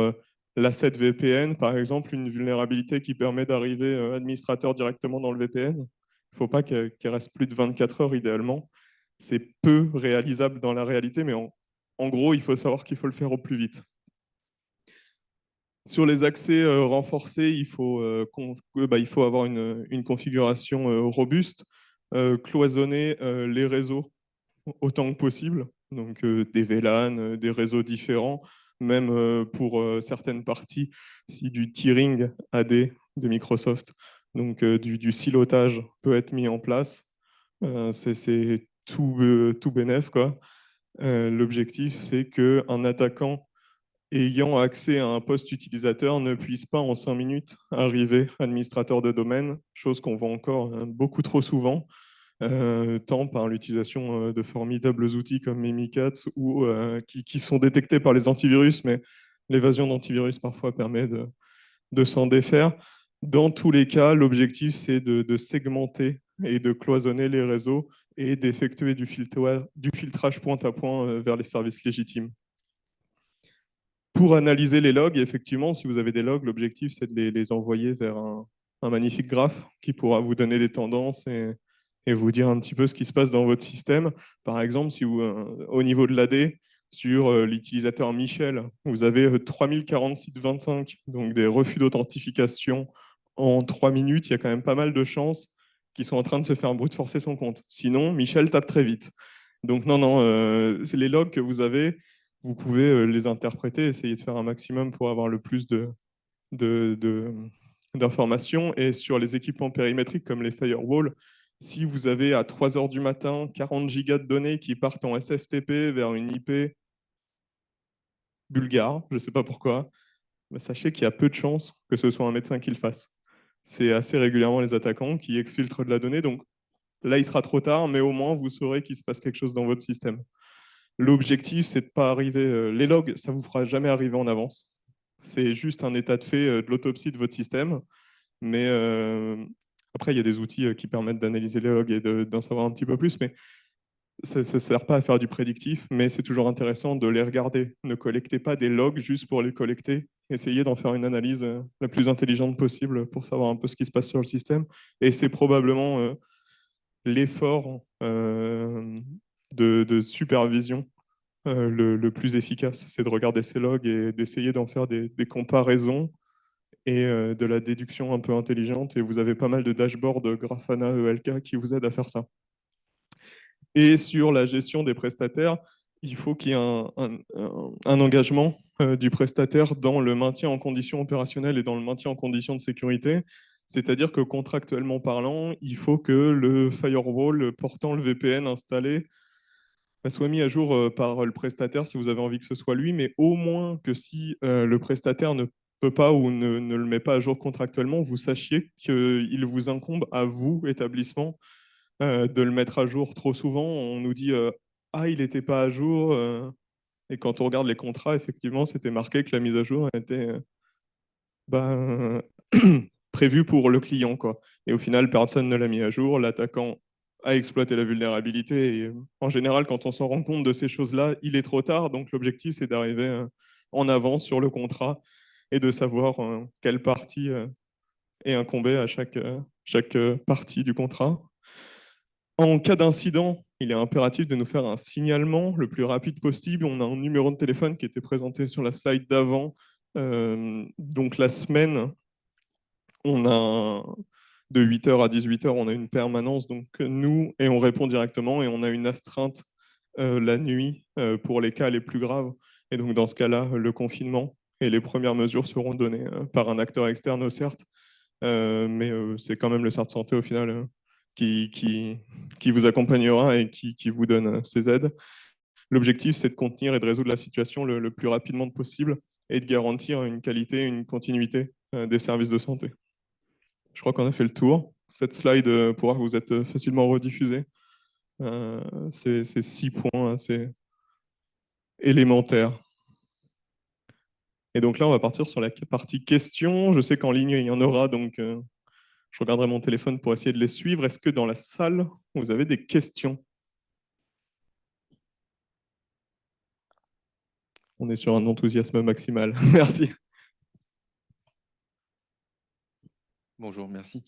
l'asset VPN, par exemple, une vulnérabilité qui permet d'arriver administrateur directement dans le VPN. Il ne faut pas qu'elle reste plus de 24 heures, idéalement. C'est peu réalisable dans la réalité, mais en gros, il faut savoir qu'il faut le faire au plus vite. Sur les accès renforcés, il faut avoir une configuration robuste, cloisonner les réseaux autant que possible, donc des VLAN, des réseaux différents, même pour certaines parties, si du tiering AD de Microsoft, donc du silotage peut être mis en place. C'est tout bénef, quoi. L'objectif, c'est qu'un attaquant ayant accès à un poste utilisateur ne puisse pas en 5 minutes arriver administrateur de domaine, chose qu'on voit encore beaucoup trop souvent, tant par l'utilisation de formidables outils comme Mimikatz ou qui sont détectés par les antivirus, mais l'évasion d'antivirus parfois permet de s'en défaire. Dans tous les cas, l'objectif, c'est de segmenter et de cloisonner les réseaux et d'effectuer du filtrage point à point vers les services légitimes. Pour analyser les logs, effectivement, si vous avez des logs, l'objectif, c'est de les envoyer vers un magnifique graphe qui pourra vous donner des tendances et vous dire un petit peu ce qui se passe dans votre système. Par exemple, si vous, au niveau de l'AD, sur l'utilisateur Michel, vous avez 3040 sites 25, donc des refus d'authentification en 3 minutes, il y a quand même pas mal de chances qu'ils sont en train de se faire brute forcer son compte. Sinon, Michel tape très vite. Donc non, c'est les logs que vous avez. vous pouvez les interpréter, essayer de faire un maximum pour avoir le plus de, de- d'informations. Et sur les équipements périmétriques comme les firewalls, si vous avez à 3 heures du matin 40 gigas de données qui partent en SFTP vers une IP bulgare, je ne sais pas pourquoi, bah, sachez qu'il y a peu de chances que ce soit un médecin qui le fasse. C'est assez régulièrement les attaquants qui exfiltrent de la donnée. Donc là, il sera trop tard, mais au moins, vous saurez qu'il se passe quelque chose dans votre système. L'objectif, c'est de ne pas arriver. Les logs, ça ne vous fera jamais arriver en avance. C'est juste un état de fait de l'autopsie de votre système. Mais après, il y a des outils qui permettent d'analyser les logs et d'en savoir un petit peu plus. Mais ça ne sert pas à faire du prédictif, mais c'est toujours intéressant de les regarder. Ne collectez pas des logs juste pour les collecter. Essayez d'en faire une analyse la plus intelligente possible pour savoir un peu ce qui se passe sur le système. Et c'est probablement l'effort de supervision le plus efficace. C'est de regarder ces logs et d'essayer d'en faire des comparaisons et de la déduction un peu intelligente. Et vous avez pas mal de dashboards Grafana ELK qui vous aident à faire ça. Et sur la gestion des prestataires, il faut qu'il y ait un engagement du prestataire dans le maintien en conditions opérationnelles et dans le maintien en conditions de sécurité. C'est-à-dire que contractuellement parlant, il faut que le firewall portant le VPN installé soit mis à jour par le prestataire si vous avez envie que ce soit lui, mais au moins que si le prestataire ne peut pas ou ne le met pas à jour contractuellement, vous sachiez qu'il vous incombe à vous, établissement, de le mettre à jour. Trop souvent, on nous dit ah, il n'était pas à jour. Et quand on regarde les contrats, effectivement, c'était marqué que la mise à jour était ben, prévue pour le client, quoi. Et au final, personne ne l'a mis à jour. L'attaquant a exploité la vulnérabilité. Et en général, quand on s'en rend compte de ces choses-là, il est trop tard. Donc l'objectif, c'est d'arriver en avance sur le contrat et de savoir quelle partie est incombée à chaque partie du contrat. En cas d'incident, il est impératif de nous faire un signalement le plus rapide possible. On a un numéro de téléphone qui était présenté sur la slide d'avant. Donc la semaine, on a de 8h à 18h, on a une permanence. Donc nous, et on répond directement et on a une astreinte la nuit pour les cas les plus graves. Et donc dans ce cas-là, le confinement et les premières mesures seront données par un acteur externe, certes, mais c'est quand même le centre de santé au final qui, qui, qui vous accompagnera et qui vous donne ces aides. L'objectif, c'est de contenir et de résoudre la situation le plus rapidement possible et de garantir une qualité, une continuité des services de santé. Je crois qu'on a fait le tour. Cette slide pourra vous être facilement rediffusée. C'est 6 points assez élémentaires. Et donc là, on va partir sur la partie questions. Je sais qu'en ligne, il y en aura, donc je regarderai mon téléphone pour essayer de les suivre. Est-ce que dans la salle, vous avez des questions? On est sur un enthousiasme maximal. Merci. Bonjour, merci.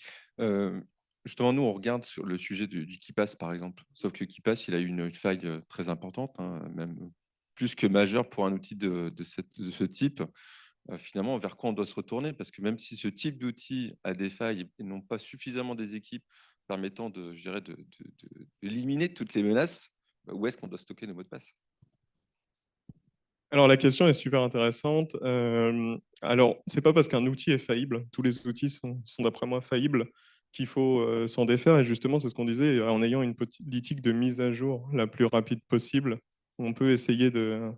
Justement, nous, on regarde sur le sujet du KeePass, par exemple. Sauf que KeePass, il a eu une faille très importante, hein, même plus que majeure pour un outil de ce type. Finalement, vers quoi on doit se retourner? Parce que même si ce type d'outil a des failles et n'ont pas suffisamment des équipes permettant je dirais, d'éliminer toutes les menaces, où est-ce qu'on doit stocker nos mots de passe? Alors la question est super intéressante. Alors, c'est pas parce qu'un outil est faillible, tous les outils sont d'après moi faillibles, qu'il faut s'en défaire. Et justement, c'est ce qu'on disait, en ayant une politique de mise à jour la plus rapide possible, on peut essayer de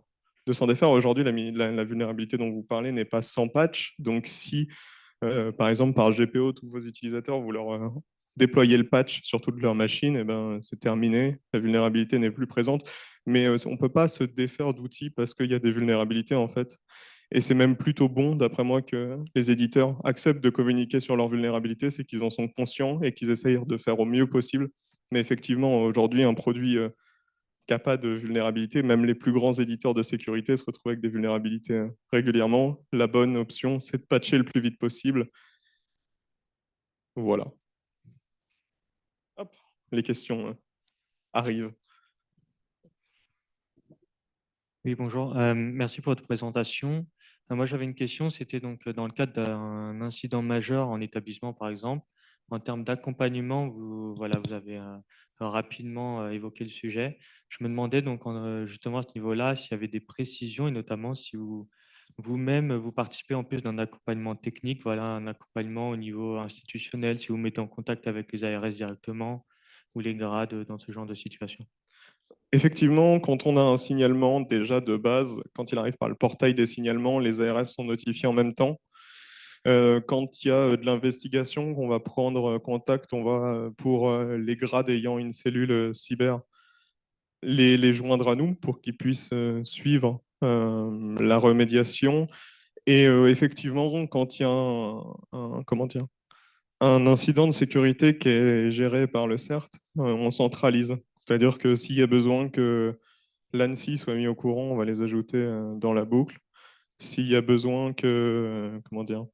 s'en défaire. Aujourd'hui, la vulnérabilité dont vous parlez n'est pas sans patch. Donc si, par exemple, par GPO, tous vos utilisateurs, vous leur déployez le patch sur toute leur machine, et ben, c'est terminé, la vulnérabilité n'est plus présente. Mais on ne peut pas se défaire d'outils parce qu'il y a des vulnérabilités, en fait. Et c'est même plutôt bon, d'après moi, que les éditeurs acceptent de communiquer sur leurs vulnérabilités, c'est qu'ils en sont conscients et qu'ils essayent de faire au mieux possible. Mais effectivement, aujourd'hui, un produit qui n'a pas de vulnérabilité, même les plus grands éditeurs de sécurité se retrouvent avec des vulnérabilités régulièrement. La bonne option, c'est de patcher le plus vite possible. Voilà. Hop, les questions arrivent. Oui, bonjour. Merci pour votre présentation. Moi, j'avais une question. C'était donc dans le cadre d'un incident majeur en établissement, par exemple. En termes d'accompagnement, voilà, vous avez rapidement évoqué le sujet. Je me demandais donc justement à ce niveau-là s'il y avait des précisions et notamment si vous-même vous participez en plus d'un accompagnement technique, voilà, un accompagnement au niveau institutionnel, si vous mettez en contact avec les ARS directement ou les grades dans ce genre de situation. Effectivement, quand on a un signalement déjà de base, quand il arrive par le portail des signalements, les ARS sont notifiés en même temps. Quand il y a de l'investigation, on va prendre contact, on va, pour les grades ayant une cellule cyber, les joindre à nous pour qu'ils puissent suivre la remédiation. Et effectivement, quand il y a comment dire, un incident de sécurité qui est géré par le CERT, on centralise. C'est-à-dire que s'il y a besoin que l'ANSSI soit mis au courant, on va les ajouter dans la boucle. S'il y a besoin que comment dire,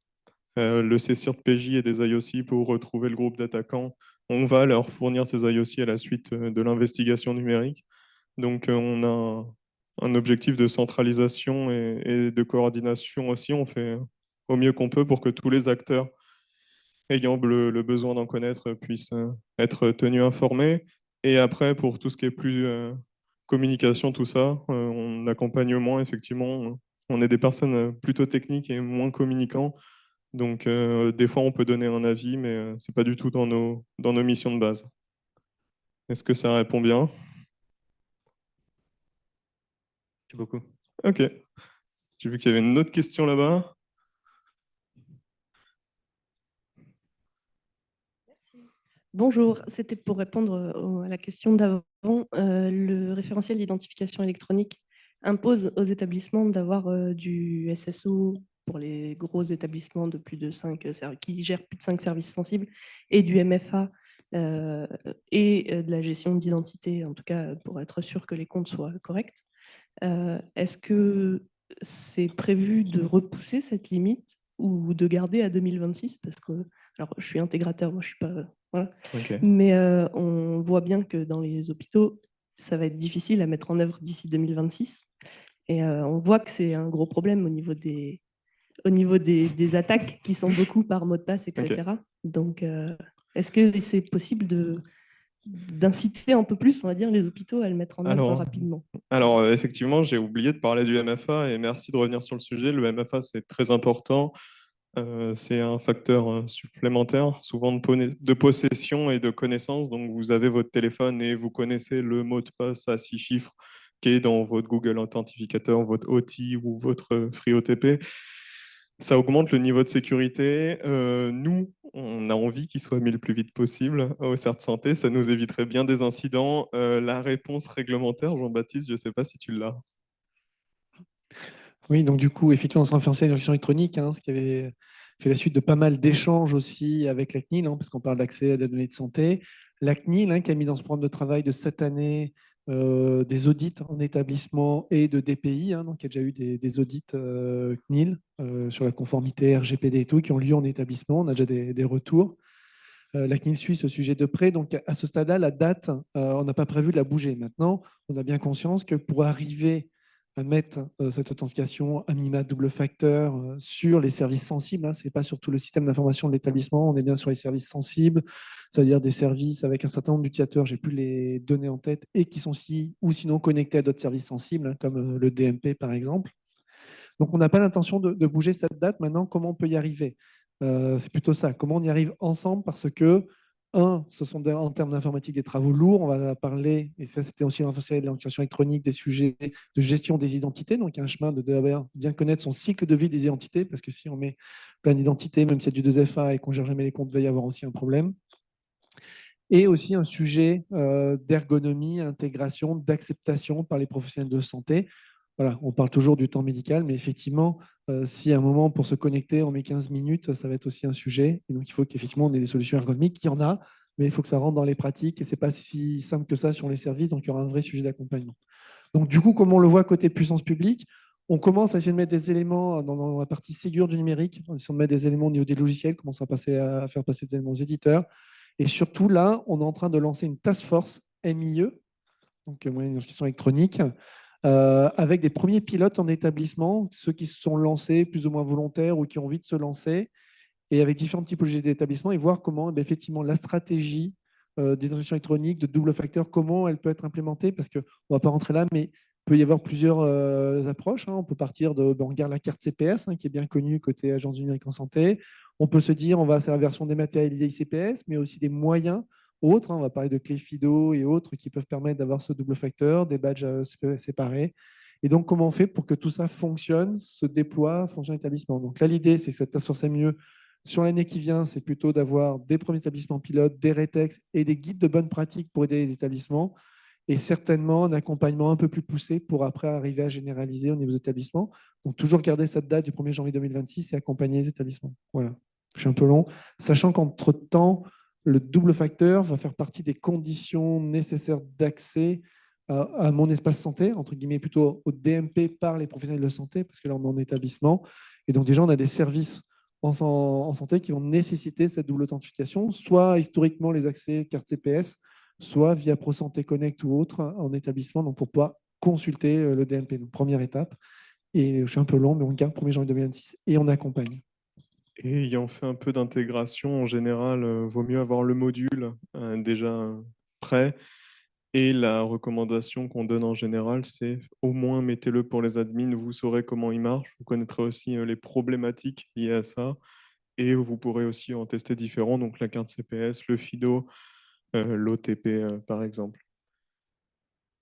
le CSIRT PJ ait des IOC pour retrouver le groupe d'attaquants, on va leur fournir ces IOC à la suite de l'investigation numérique. Donc on a un objectif de centralisation et de coordination aussi. On fait au mieux qu'on peut pour que tous les acteurs ayant le besoin d'en connaître puissent être tenus informés. Et après, pour tout ce qui est plus communication, tout ça, on accompagne moins, effectivement. On est des personnes plutôt techniques et moins communicants. Donc, des fois, on peut donner un avis, mais ce n'est pas du tout dans nos missions de base. Est-ce que ça répond bien? Merci beaucoup. Ok. J'ai vu qu'il y avait une autre question là-bas. Bonjour, c'était pour répondre à la question d'avant. Le référentiel d'identification électronique impose aux établissements d'avoir du SSO pour les gros établissements de plus de 5 qui gèrent plus de 5 services sensibles et du MFA et de la gestion d'identité, en tout cas pour être sûr que les comptes soient corrects. Est-ce que c'est prévu de repousser cette limite ou de garder à 2026? Parce que, alors, je suis intégrateur, moi je suis pas... Voilà. Ok. Mais on voit bien que dans les hôpitaux, ça va être difficile à mettre en œuvre d'ici 2026. Et on voit que c'est un gros problème au niveau des attaques qui sont beaucoup par mot de passe, etc. Ok. Donc, est-ce que c'est possible d'inciter un peu plus, on va dire, les hôpitaux à le mettre en œuvre rapidement? Alors, effectivement, j'ai oublié de parler du MFA et merci de revenir sur le sujet. Le MFA, c'est très important. C'est un facteur supplémentaire, souvent de possession et de connaissance. Donc, vous avez votre téléphone et vous connaissez le mot de passe à 6 chiffres qui est dans votre Google Authentificator, votre OT ou votre FreeOTP. Ça augmente le niveau de sécurité. Nous, on a envie qu'il soit mis le plus vite possible au CERT Santé. Ça nous éviterait bien des incidents. La réponse réglementaire, Jean-Baptiste, je ne sais pas si tu l'as. Oui, donc du coup, effectivement, on s'est référencé à l'élection électronique, ce qui avait fait la suite de pas mal d'échanges aussi avec la CNIL, parce qu'on parle d'accès à des données de santé. La CNIL, qui a mis dans ce programme de travail de cette année des audits en établissement et de DPI, donc il y a déjà eu des audits CNIL sur la conformité RGPD et tout, qui ont lieu en établissement. On a déjà des retours. La CNIL suit ce sujet de près. Donc, à ce stade-là, la date, on n'a pas prévu de la bouger. Maintenant, on a bien conscience que pour arriver à mettre cette authentification à minima double facteur sur les services sensibles, ce n'est pas sur tout le système d'information de l'établissement, on est bien sur les services sensibles, c'est-à-dire des services avec un certain nombre d'utilisateurs, je n'ai plus les données en tête, et qui sont ou sinon connectés à d'autres services sensibles, comme le DMP par exemple. Donc, on n'a pas l'intention de bouger cette date. Maintenant, comment on peut y arriver? C'est plutôt ça. Comment on y arrive ensemble? Parce que, ce sont en termes d'informatique des travaux lourds. On va parler, et ça, c'était aussi renforcé de l'identification électronique, des sujets de gestion des identités. Donc, il y a un chemin de bien connaître son cycle de vie des identités, parce que si on met plein d'identités, même si c'est du 2FA et qu'on ne gère jamais les comptes, il va y avoir aussi un problème. Et aussi un sujet d'ergonomie, intégration, d'acceptation par les professionnels de santé. Voilà, on parle toujours du temps médical, mais effectivement, si à un moment, pour se connecter, on met 15 minutes, ça va être aussi un sujet. Et donc, il faut qu'effectivement, on ait des solutions ergonomiques. Il y en a, mais il faut que ça rentre dans les pratiques. Et ce n'est pas si simple que ça sur les services. Donc, il y aura un vrai sujet d'accompagnement. Donc, du coup, comme on le voit côté puissance publique, on commence à essayer de mettre des éléments dans la partie Ségur du numérique. On essaie de mettre des éléments au niveau des logiciels, commence à faire passer des éléments aux éditeurs. Et surtout, là, on est en train de lancer une task force MIE, donc moyenne d'identification électronique, avec des premiers pilotes en établissement, ceux qui se sont lancés plus ou moins volontaires ou qui ont envie de se lancer, et avec différentes typologies d'établissements, et voir comment effectivement la stratégie d'identification électronique, de double facteur, comment elle peut être implémentée, parce qu'on ne va pas rentrer là, mais il peut y avoir plusieurs approches. On peut partir on regarde la carte CPS, qui est bien connue côté agence du numérique en santé. On peut se dire, on va faire la version dématérialisée ICPS, mais aussi des moyens autres. On va parler de clés FIDO et autres qui peuvent permettre d'avoir ce double facteur, des badges séparés. Et donc, comment on fait pour que tout ça fonctionne, se déploie, fonctionne l'établissement? Donc là, l'idée, c'est que cette task force mieux sur l'année qui vient, c'est plutôt d'avoir des premiers établissements pilotes, des rétex et des guides de bonne pratique pour aider les établissements, et certainement un accompagnement un peu plus poussé pour après arriver à généraliser au niveau des établissements. Donc, toujours garder cette date du 1er janvier 2026 et accompagner les établissements. Voilà, je suis un peu long, sachant qu'entre-temps, le double facteur va faire partie des conditions nécessaires d'accès à mon espace santé, entre guillemets plutôt au DMP par les professionnels de santé, parce que là, on est en établissement. Et donc, déjà, on a des services en santé qui vont nécessiter cette double authentification, soit historiquement les accès carte CPS, soit via ProSanté Connect ou autre en établissement, donc pour pouvoir consulter le DMP. Donc, première étape. Et je suis un peu long, mais on garde 1er janvier 2026 et on accompagne. Et ayant fait un peu d'intégration, en général, vaut mieux avoir le module déjà prêt. Et la recommandation qu'on donne en général, c'est au moins mettez-le pour les admins, vous saurez comment il marche, vous connaîtrez aussi les problématiques liées à ça, et vous pourrez aussi en tester différents, donc la carte CPS, le FIDO, l'OTP par exemple.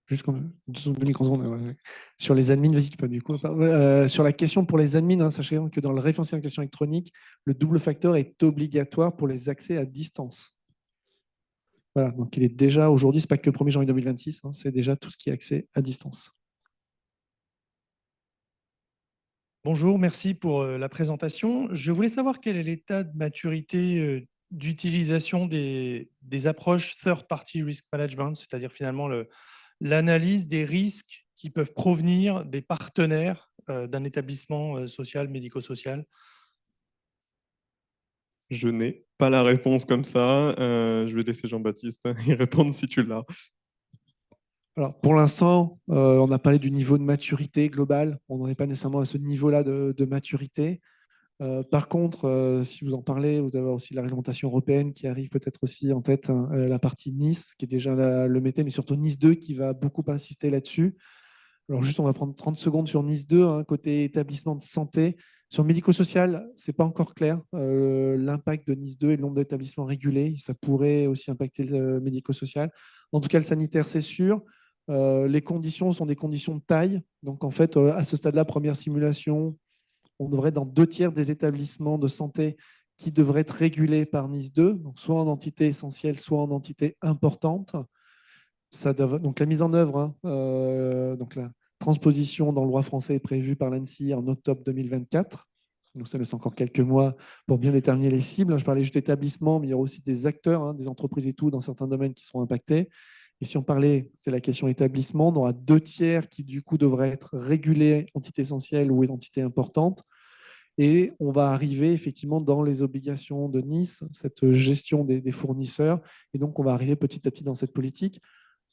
Jusqu'en 2 microsecondes. Ouais. Sur les admins, vas-y, tu peux du coup. Sur la question pour les admins, sachez que dans le référentiel d'application électronique, le double facteur est obligatoire pour les accès à distance. Voilà, donc il est déjà aujourd'hui, ce n'est pas que le 1er janvier 2026, c'est déjà tout ce qui est accès à distance. Bonjour, merci pour la présentation. Je voulais savoir quel est l'état de maturité d'utilisation des approches third-party risk management, c'est-à-dire finalement l'analyse des risques qui peuvent provenir des partenaires d'un établissement social, médico-social. Je n'ai pas la réponse comme ça. Je vais laisser Jean-Baptiste y répondre si tu l'as. Alors, pour l'instant, on a parlé du niveau de maturité global. On n'en est pas nécessairement à ce niveau-là de maturité. Par contre, si vous en parlez, vous avez aussi la réglementation européenne qui arrive peut-être aussi en tête, la partie Nice, qui est déjà le métier, mais surtout Nice 2 qui va beaucoup insister là-dessus. Alors juste, on va prendre 30 secondes sur Nice 2, côté établissement de santé. Sur le médico-social, ce n'est pas encore clair. L'impact de Nice 2 et le nombre d'établissements régulés, ça pourrait aussi impacter le médico-social. En tout cas, le sanitaire, c'est sûr. Les conditions sont des conditions de taille. Donc, en fait, à ce stade-là, première simulation, on devrait être dans 2/3 des établissements de santé qui devraient être régulés par Nice 2, donc soit en entité essentielle, soit en entité importante. Donc la mise en œuvre, donc la transposition dans le droit français est prévue par l'ANSSI en octobre 2024. Donc ça laisse encore quelques mois pour bien déterminer les cibles. Je parlais juste d'établissements, mais il y aura aussi des acteurs, des entreprises et tout, dans certains domaines qui seront impactés. Et si on parlait, c'est la question établissement, on aura 2/3 qui du coup devraient être régulés, entité essentielle ou entité importante. Et on va arriver effectivement dans les obligations de Nice, cette gestion des fournisseurs. Et donc, on va arriver petit à petit dans cette politique.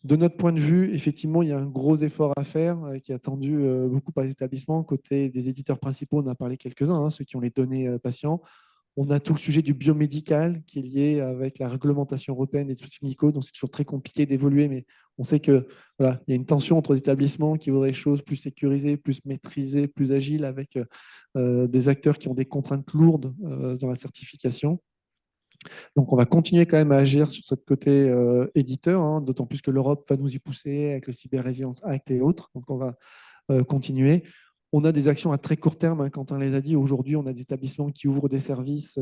De notre point de vue, effectivement, il y a un gros effort à faire qui est attendu beaucoup par les établissements. Côté des éditeurs principaux, on a parlé quelques-uns, ceux qui ont les données patients. On a tout le sujet du biomédical qui est lié avec la réglementation européenne des dispositifs médicaux. Donc, c'est toujours très compliqué d'évoluer, mais on sait que voilà, il y a une tension entre les établissements qui voudraient des choses plus sécurisées, plus maîtrisées, plus agiles, avec des acteurs qui ont des contraintes lourdes dans la certification. Donc, on va continuer quand même à agir sur ce côté éditeur, d'autant plus que l'Europe va nous y pousser avec le Cyber Resilience Act et autres. Donc, on va continuer. On a des actions à très court terme, Quentin les a dit. Aujourd'hui, on a des établissements qui ouvrent des services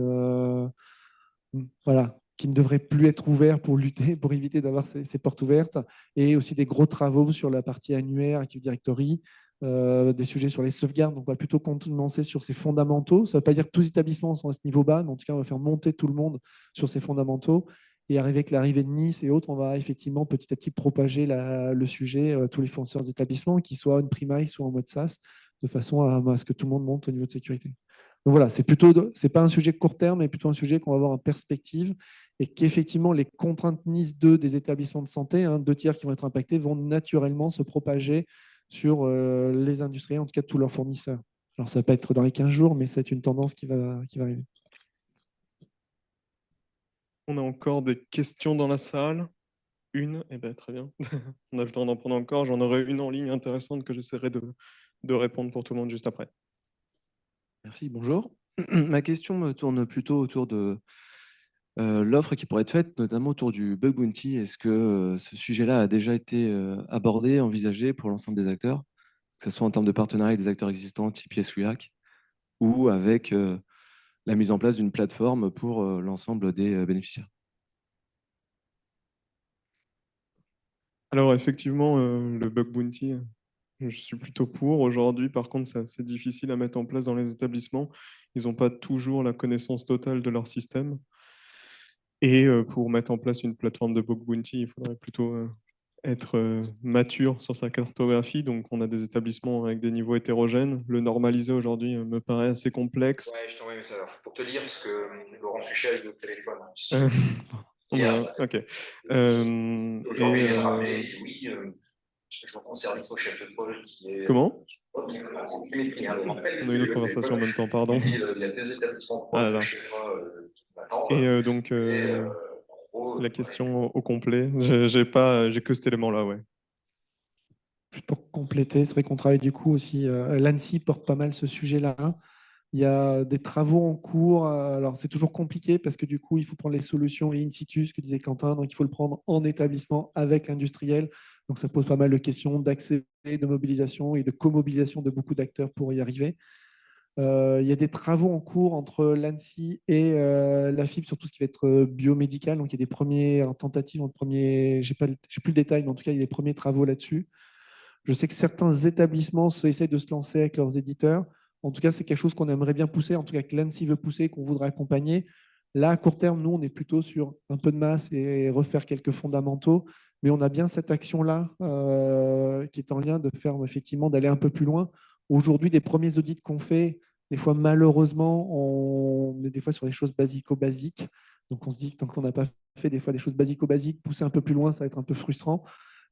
qui ne devraient plus être ouverts pour lutter, pour éviter d'avoir ces portes ouvertes. Et aussi des gros travaux sur la partie annuaire, Active Directory, des sujets sur les sauvegardes. Donc, on va plutôt commencer sur ces fondamentaux. Ça ne veut pas dire que tous les établissements sont à ce niveau bas, mais en tout cas, on va faire monter tout le monde sur ces fondamentaux. Et avec l'arrivée de Nice et autres, on va effectivement petit à petit propager le sujet tous les fournisseurs d'établissements, qui soient on-premise, soit en mode SaaS, de façon à ce que tout le monde monte au niveau de sécurité. Donc voilà, c'est pas un sujet court terme, mais plutôt un sujet qu'on va avoir en perspective et qu'effectivement, les contraintes Nice 2 des établissements de santé, 2/3 qui vont être impactés, vont naturellement se propager sur les industriels, en tout cas tous leurs fournisseurs. Alors, ça ne va pas être dans les 15 jours, mais c'est une tendance qui va arriver. On a encore des questions dans la salle. Une, eh ben, très bien. On a le temps d'en prendre encore. J'en aurai une en ligne intéressante que j'essaierai de répondre pour tout le monde juste après. Merci, bonjour. Ma question me tourne plutôt autour de l'offre qui pourrait être faite, notamment autour du bug bounty. Est-ce que ce sujet-là a déjà été abordé, envisagé pour l'ensemble des acteurs, que ce soit en termes de partenariat avec des acteurs existants type Yes We Hack, ou avec la mise en place d'une plateforme pour l'ensemble des bénéficiaires? Alors effectivement, le bug bounty, je suis plutôt pour. Aujourd'hui, par contre, c'est assez difficile à mettre en place dans les établissements. Ils n'ont pas toujours la connaissance totale de leur système. Et pour mettre en place une plateforme de bug bounty, il faudrait plutôt être mature sur sa cartographie. Donc, on a des établissements avec des niveaux hétérogènes. Le normaliser aujourd'hui me paraît assez complexe. Ouais, je t'envoie un message pour te lire parce que Laurent Suchet est au téléphone. Ok. Aujourd'hui, il vient de rappeler, il dit oui, je rends service au chef de projet qui est. Comment? On a une autre conversation en même temps, pardon. Il y a deux établissements Ah là là. chez moi qui m'attendent. Et donc, la question au complet, j'ai que cet élément-là, ouais. Juste pour compléter, c'est vrai qu'on travaille du coup aussi, l'ANSSI porte pas mal ce sujet-là. Il y a des travaux en cours. Alors, c'est toujours compliqué parce que du coup, il faut prendre les solutions in situ, ce que disait Quentin. Donc, il faut le prendre en établissement avec l'industriel. Donc, ça pose pas mal de questions d'accès, de mobilisation et de co-mobilisation de beaucoup d'acteurs pour y arriver. Il y a des travaux en cours entre l'ANSSI et la FIB sur tout ce qui va être biomédical. Donc, il y a des premières tentatives, je n'ai plus le détail, mais en tout cas, il y a des premiers travaux là-dessus. Je sais que certains établissements essayent de se lancer avec leurs éditeurs. En tout cas, c'est quelque chose qu'on aimerait bien pousser, en tout cas que l'ANSSI veut pousser, qu'on voudrait accompagner. Là, à court terme, nous, on est plutôt sur un peu de masse et refaire quelques fondamentaux, mais on a bien cette action-là qui est en lien de faire effectivement d'aller un peu plus loin. Aujourd'hui, des premiers audits qu'on fait, des fois, malheureusement, on est des fois sur des choses basico-basiques. Donc, on se dit que tant qu'on n'a pas fait des fois des choses basico-basiques, pousser un peu plus loin, ça va être un peu frustrant.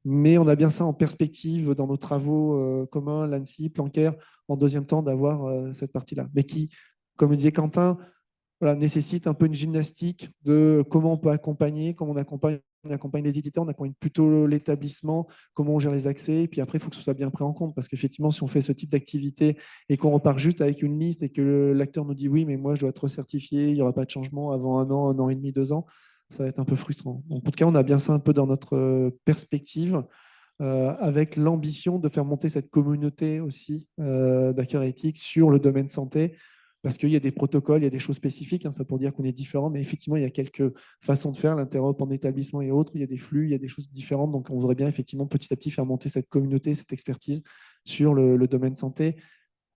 Mais on a bien ça en perspective dans nos travaux communs, l'ANSSI, Plancker, en deuxième temps d'avoir cette partie-là. Mais qui, comme disait Quentin, voilà, nécessite un peu une gymnastique de comment on peut accompagner, comment on accompagne les éditeurs, on accompagne plutôt l'établissement, comment on gère les accès, et puis après, il faut que ce soit bien pris en compte, parce qu'effectivement, si on fait ce type d'activité et qu'on repart juste avec une liste et que l'acteur nous dit oui, mais moi, je dois être recertifié, il n'y aura pas de changement avant un an et demi, 2 ans, ça va être un peu frustrant. Donc, en tout cas, on a bien ça un peu dans notre perspective, avec l'ambition de faire monter cette communauté aussi d'acteurs éthiques sur le domaine santé, parce qu'il y a des protocoles, il y a des choses spécifiques, hein, c'est pas pour dire qu'on est différent, mais effectivement, il y a quelques façons de faire, l'interop en établissement et autres, il y a des flux, il y a des choses différentes, donc on voudrait bien effectivement petit à petit faire monter cette communauté, cette expertise sur le domaine santé,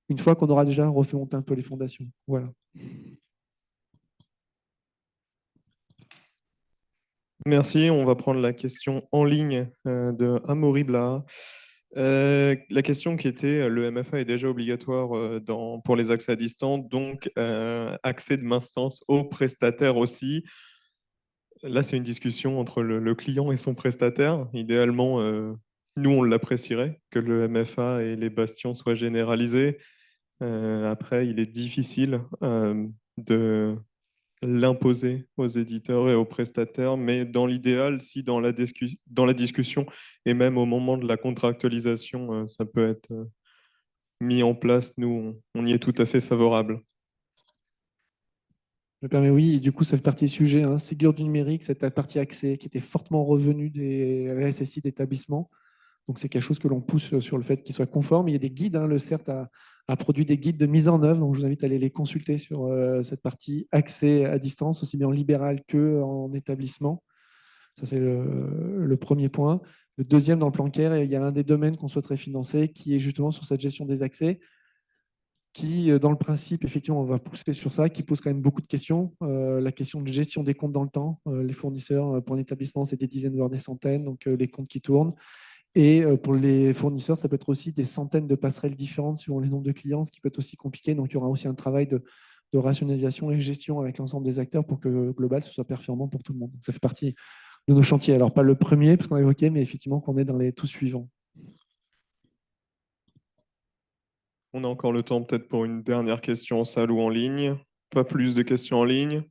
une fois qu'on aura déjà refait monter un peu les fondations. Voilà. Merci. On va prendre la question en ligne de Amaury Bla. La question qui était, le MFA est déjà obligatoire pour les accès à distance, donc accès de maintenance aux prestataires aussi. Là, c'est une discussion entre le client et son prestataire. Idéalement, nous, on l'apprécierait que le MFA et les bastions soient généralisés. Après, il est difficile de l'imposer aux éditeurs et aux prestataires, mais dans l'idéal, si dans la discussion et même au moment de la contractualisation, ça peut être mis en place, nous, on y est tout à fait favorable. Je me permets, oui, et du coup, ça fait partie du sujet, hein, Ségur du numérique, cette partie accès qui était fortement revenue des RSSI d'établissement. Donc, c'est quelque chose que l'on pousse sur le fait qu'il soit conforme. Il y a des guides, hein, le CERT a produit des guides de mise en œuvre, donc je vous invite à aller les consulter sur cette partie accès à distance, aussi bien en libéral qu'en établissement. Ça, c'est le premier point. Le deuxième, dans le plan CARE, il y a un des domaines qu'on souhaiterait financer qui est justement sur cette gestion des accès, qui, dans le principe, effectivement, on va pousser sur ça, qui pose quand même beaucoup de questions. La question de gestion des comptes dans le temps. Les fournisseurs, pour un établissement, c'est des dizaines, voire des centaines, donc les comptes qui tournent. Et pour les fournisseurs, ça peut être aussi des centaines de passerelles différentes suivant les nombres de clients, ce qui peut être aussi compliqué. Donc, il y aura aussi un travail de rationalisation et gestion avec l'ensemble des acteurs pour que global, ce soit performant pour tout le monde. Donc, ça fait partie de nos chantiers. Alors, pas le premier, parce qu'on a évoqué, mais effectivement, qu'on est dans les tout suivants. On a encore le temps peut-être pour une dernière question en salle ou en ligne. Pas plus de questions en ligne.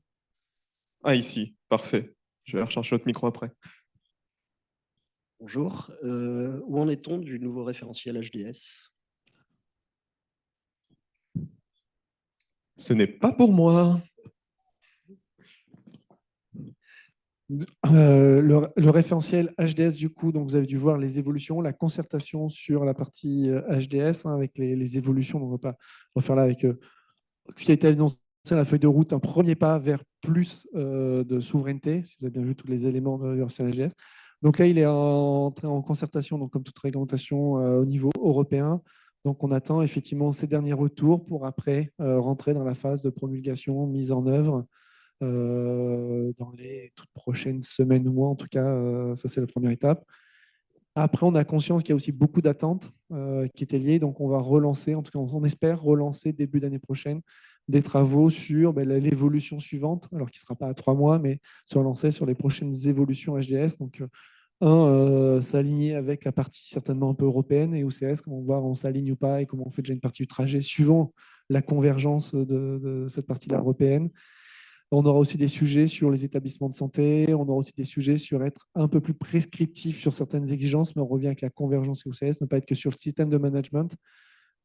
Ah, ici, Parfait. Je vais rechercher votre micro après. Bonjour. Où en est-on du nouveau référentiel HDS? Ce n'est pas pour moi. Le référentiel HDS, du coup, donc vous avez dû voir les évolutions, la concertation sur la partie HDS avec les évolutions. Donc on ne va pas refaire là avec ce qui a été annoncé dans la feuille de route, un premier pas vers plus de souveraineté, si vous avez bien vu tous les éléments de référentiel HDS. Donc là, il est entré en concertation, donc comme toute réglementation au niveau européen. Donc on attend effectivement ces derniers retours pour après rentrer dans la phase de promulgation, mise en œuvre dans les toutes prochaines semaines ou mois. En tout cas, ça, c'est la première étape. Après, on a conscience qu'il y a aussi beaucoup d'attentes qui étaient liées. Donc, on va relancer, en tout cas, on espère relancer début d'année prochaine des travaux sur l'évolution suivante, alors qui ne sera pas à 3 mois, mais se relancer sur les prochaines évolutions HDS. Donc, s'aligner avec la partie certainement un peu européenne et OCS, comment voir on s'aligne ou pas et comment on fait déjà une partie du trajet suivant la convergence de cette partie-là européenne. On aura aussi des sujets sur les établissements de santé, on aura aussi des sujets sur être un peu plus prescriptif sur certaines exigences, mais on revient avec la convergence et OCS, ne pas être que sur le système de management,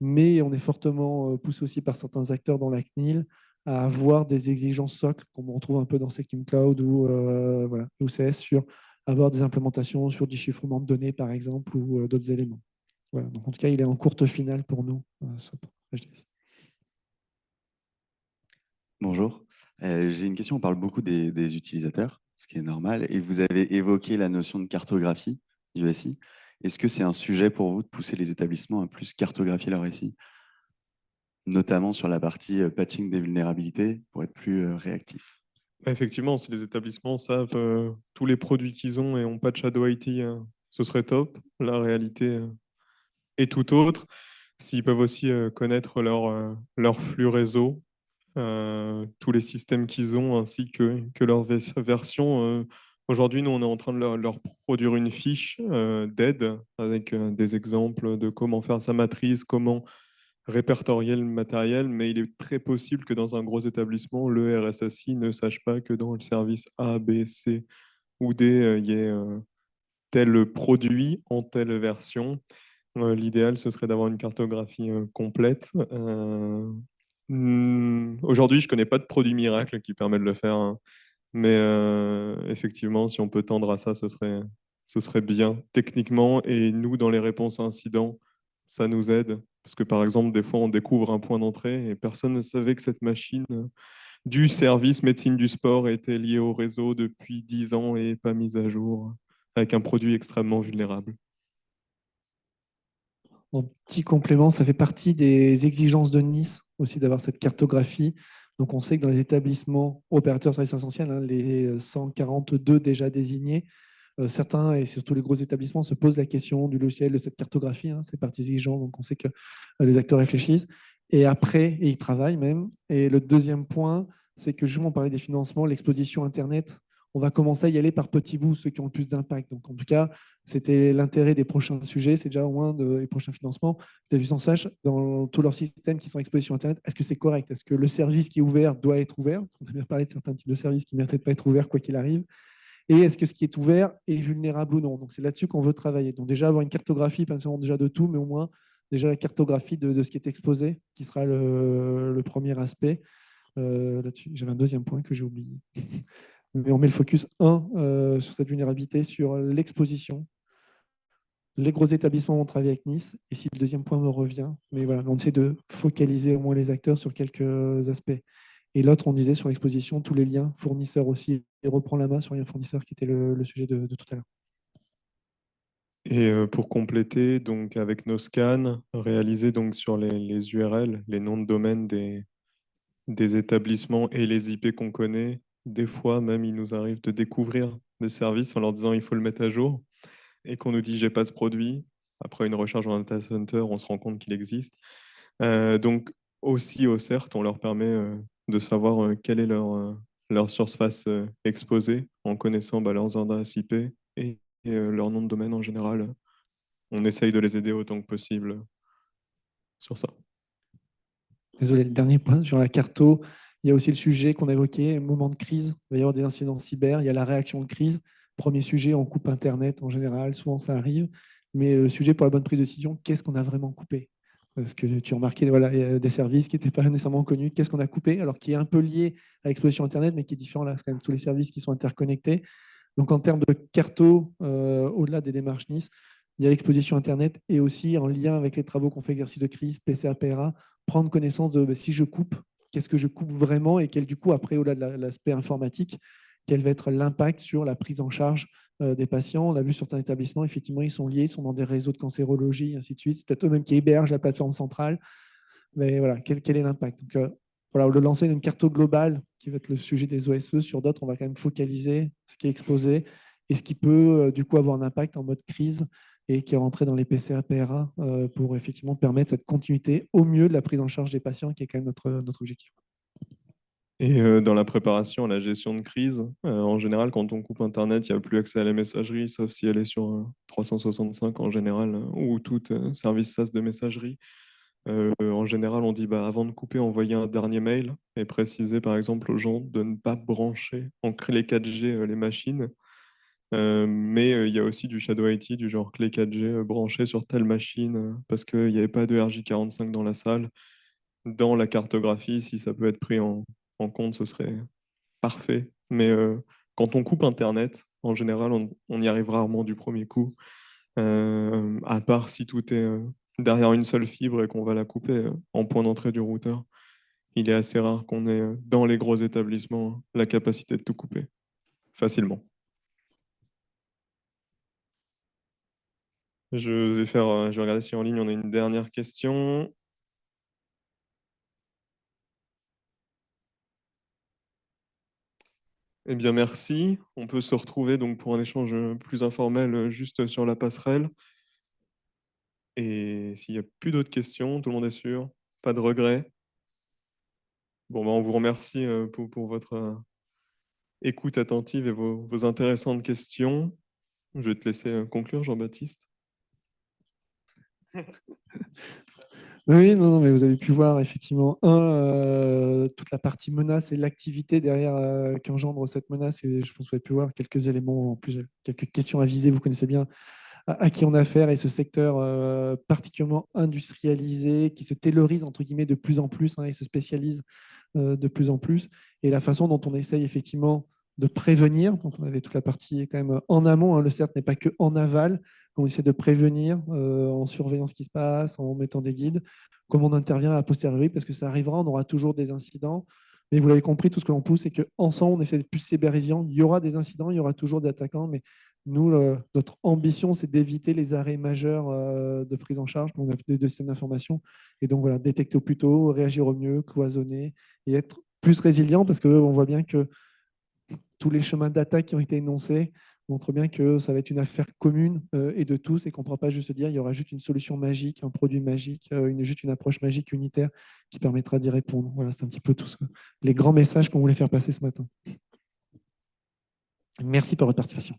mais on est fortement poussé aussi par certains acteurs dans la CNIL à avoir des exigences socles, comme on retrouve un peu dans Secure Cloud ou voilà, OCS, sur avoir des implémentations sur du chiffrement de données, par exemple, ou d'autres éléments. Voilà. Donc, en tout cas, il est en courte finale pour nous, HDS. Bonjour. J'ai une question. On parle beaucoup des utilisateurs, ce qui est normal, et vous avez évoqué la notion de cartographie du SI. Est-ce que c'est un sujet pour vous de pousser les établissements à plus cartographier leur SI, notamment sur la partie patching des vulnérabilités pour être plus réactif? Effectivement, si les établissements savent tous les produits qu'ils ont et n'ont pas de Shadow IT, ce serait top. La réalité est tout autre. S'ils peuvent aussi connaître leur flux réseau, tous les systèmes qu'ils ont, ainsi que leur version. Aujourd'hui, nous, on est en train de leur produire une fiche d'aide avec des exemples de comment faire sa matrice, comment répertorier le matériel, mais il est très possible que dans un gros établissement, le RSSI ne sache pas que dans le service A, B, C ou D, il y ait tel produit en telle version. L'idéal, ce serait d'avoir une cartographie complète. Aujourd'hui, je ne connais pas de produit miracle qui permet de le faire, hein. Mais effectivement, si on peut tendre à ça, ce serait bien techniquement. Et nous, dans les réponses à incidents, ça nous aide. Parce que par exemple, des fois, on découvre un point d'entrée et personne ne savait que cette machine du service médecine du sport était liée au réseau depuis 10 ans et pas mise à jour, avec un produit extrêmement vulnérable. En petit complément, ça fait partie des exigences de Nice aussi d'avoir cette cartographie. Donc, on sait que dans les établissements opérateurs de services essentiels, hein, les 142 déjà désignés, certains et surtout les gros établissements se posent la question du logiciel, de cette cartographie. Hein, c'est partie exigeant, donc on sait que les acteurs réfléchissent. Et après, et ils travaillent même. Et le deuxième point, c'est que justement, on parlait des financements, l'exposition Internet. On va commencer à y aller par petits bouts, ceux qui ont le plus d'impact. Donc, en tout cas, c'était l'intérêt des prochains sujets, c'est déjà au moins des prochains financements. L'établissement sache, dans tous leurs systèmes qui sont exposés sur Internet, est-ce que c'est correct? Est-ce que le service qui est ouvert doit être ouvert? On a bien parlé de certains types de services qui ne méritent pas être ouverts, quoi qu'il arrive. Et est-ce que ce qui est ouvert est vulnérable ou non? Donc, c'est là-dessus qu'on veut travailler. Donc, déjà, avoir une cartographie, pas seulement déjà de tout, mais au moins déjà la cartographie de ce qui est exposé, qui sera le premier aspect. Là-dessus, j'avais un deuxième point que j'ai oublié. Mais on met le focus, sur cette vulnérabilité, sur l'exposition. Les gros établissements vont travailler avec Nice. Et si le deuxième point me revient, mais voilà, on essaie de focaliser au moins les acteurs sur quelques aspects. Et l'autre, on disait sur l'exposition, tous les liens fournisseurs aussi. Et reprend la main sur les liens fournisseurs qui était le sujet de tout à l'heure. Et pour compléter, donc avec nos scans réalisés donc sur les URL, les noms de domaine des établissements et les IP qu'on connaît, des fois même il nous arrive de découvrir des services en leur disant il faut le mettre à jour et qu'on nous dit j'ai pas ce produit. Après une recherche en data center, on se rend compte qu'il existe. Donc aussi au CERT, on leur permet de savoir quelle est leur surface exposée en connaissant leurs adresses IP et leur nom de domaine en général. On essaye de les aider autant que possible sur ça. Désolé, le dernier point sur la carto, Il y a aussi le sujet qu'on a évoqué, moment de crise. Il va y avoir des incidents cyber, il y a la réaction de crise. Premier sujet, on coupe Internet en général, souvent ça arrive. Mais le sujet pour la bonne prise de décision, qu'est-ce qu'on a vraiment coupé? Parce que tu as remarqué, voilà, il y a des services qui n'étaient pas nécessairement connus. Qu'est-ce qu'on a coupé? Alors qui est un peu lié à l'exposition Internet, mais qui est différent là, c'est quand même tous les services qui sont interconnectés. Donc en termes de carto, au-delà des démarches Nice, il y a l'exposition Internet et aussi en lien avec les travaux qu'on fait exercice de crise, PCA, PRA, prendre connaissance de si je coupe, qu'est-ce que je coupe vraiment et quel du coup, après, au-delà de l'aspect informatique, quel va être l'impact sur la prise en charge des patients. On a vu sur certains établissements, effectivement, ils sont liés, ils sont dans des réseaux de cancérologie, ainsi de suite. C'est peut-être eux-mêmes qui hébergent la plateforme centrale. Mais voilà, quel est l'impact? Donc, voilà, au lieu de lancer une carte globale qui va être le sujet des OSE, sur d'autres, on va quand même focaliser ce qui est exposé et ce qui peut du coup avoir un impact en mode crise et qui est rentré dans les PCA, PRA pour effectivement permettre cette continuité au mieux de la prise en charge des patients, qui est quand même notre objectif. Et dans la préparation à la gestion de crise, en général, quand on coupe Internet, il n'y a plus accès à la messagerie, sauf si elle est sur 365 en général, ou tout service SaaS de messagerie. En général, on dit avant de couper, envoyer un dernier mail et préciser par exemple aux gens de ne pas brancher en clé 4G les machines. Mais il y a aussi du Shadow IT, du genre clé 4G branchée sur telle machine parce qu'il n'y avait pas de RJ45 dans la salle. Dans la cartographie, si ça peut être pris en compte, ce serait parfait. Mais quand on coupe Internet, en général, on y arrive rarement du premier coup, à part si tout est derrière une seule fibre et qu'on va la couper en point d'entrée du routeur. Il est assez rare qu'on ait, dans les gros établissements, la capacité de tout couper facilement. Je vais regarder si en ligne on a une dernière question. Eh bien, merci. On peut se retrouver donc pour un échange plus informel juste sur la passerelle. Et s'il n'y a plus d'autres questions, tout le monde est sûr, pas de regrets. Bon, on vous remercie pour votre écoute attentive et vos intéressantes questions. Je vais te laisser conclure, Jean-Baptiste. Oui, non, mais vous avez pu voir effectivement, toute la partie menace et l'activité derrière qu'engendre cette menace. Et je pense que vous avez pu voir quelques éléments, en plus, quelques questions à viser. Vous connaissez bien à qui on a affaire et ce secteur particulièrement industrialisé qui se taylorise entre guillemets de plus en plus et se spécialise de plus en plus. Et la façon dont on essaye effectivement de prévenir, donc on avait toute la partie quand même en amont, le CERT n'est pas que en aval, on essaie de prévenir en surveillant ce qui se passe, en mettant des guides, comment on intervient a posteriori, parce que ça arrivera, on aura toujours des incidents. Mais vous l'avez compris, tout ce que l'on pousse, c'est qu'ensemble, on essaie d'être plus cyber-résilient. Il y aura des incidents, il y aura toujours des attaquants, mais nous, notre ambition, c'est d'éviter les arrêts majeurs de prise en charge. On a deux systèmes d'information. Et donc, voilà, détecter au plus tôt, réagir au mieux, cloisonner et être plus résilient, parce qu'on voit bien que tous les chemins d'attaque qui ont été énoncés montrent bien que ça va être une affaire commune et de tous, et qu'on ne pourra pas juste se dire il y aura juste une solution magique, un produit magique, juste une approche magique unitaire qui permettra d'y répondre. Voilà, c'est un petit peu tous les grands messages qu'on voulait faire passer ce matin. Merci pour votre participation.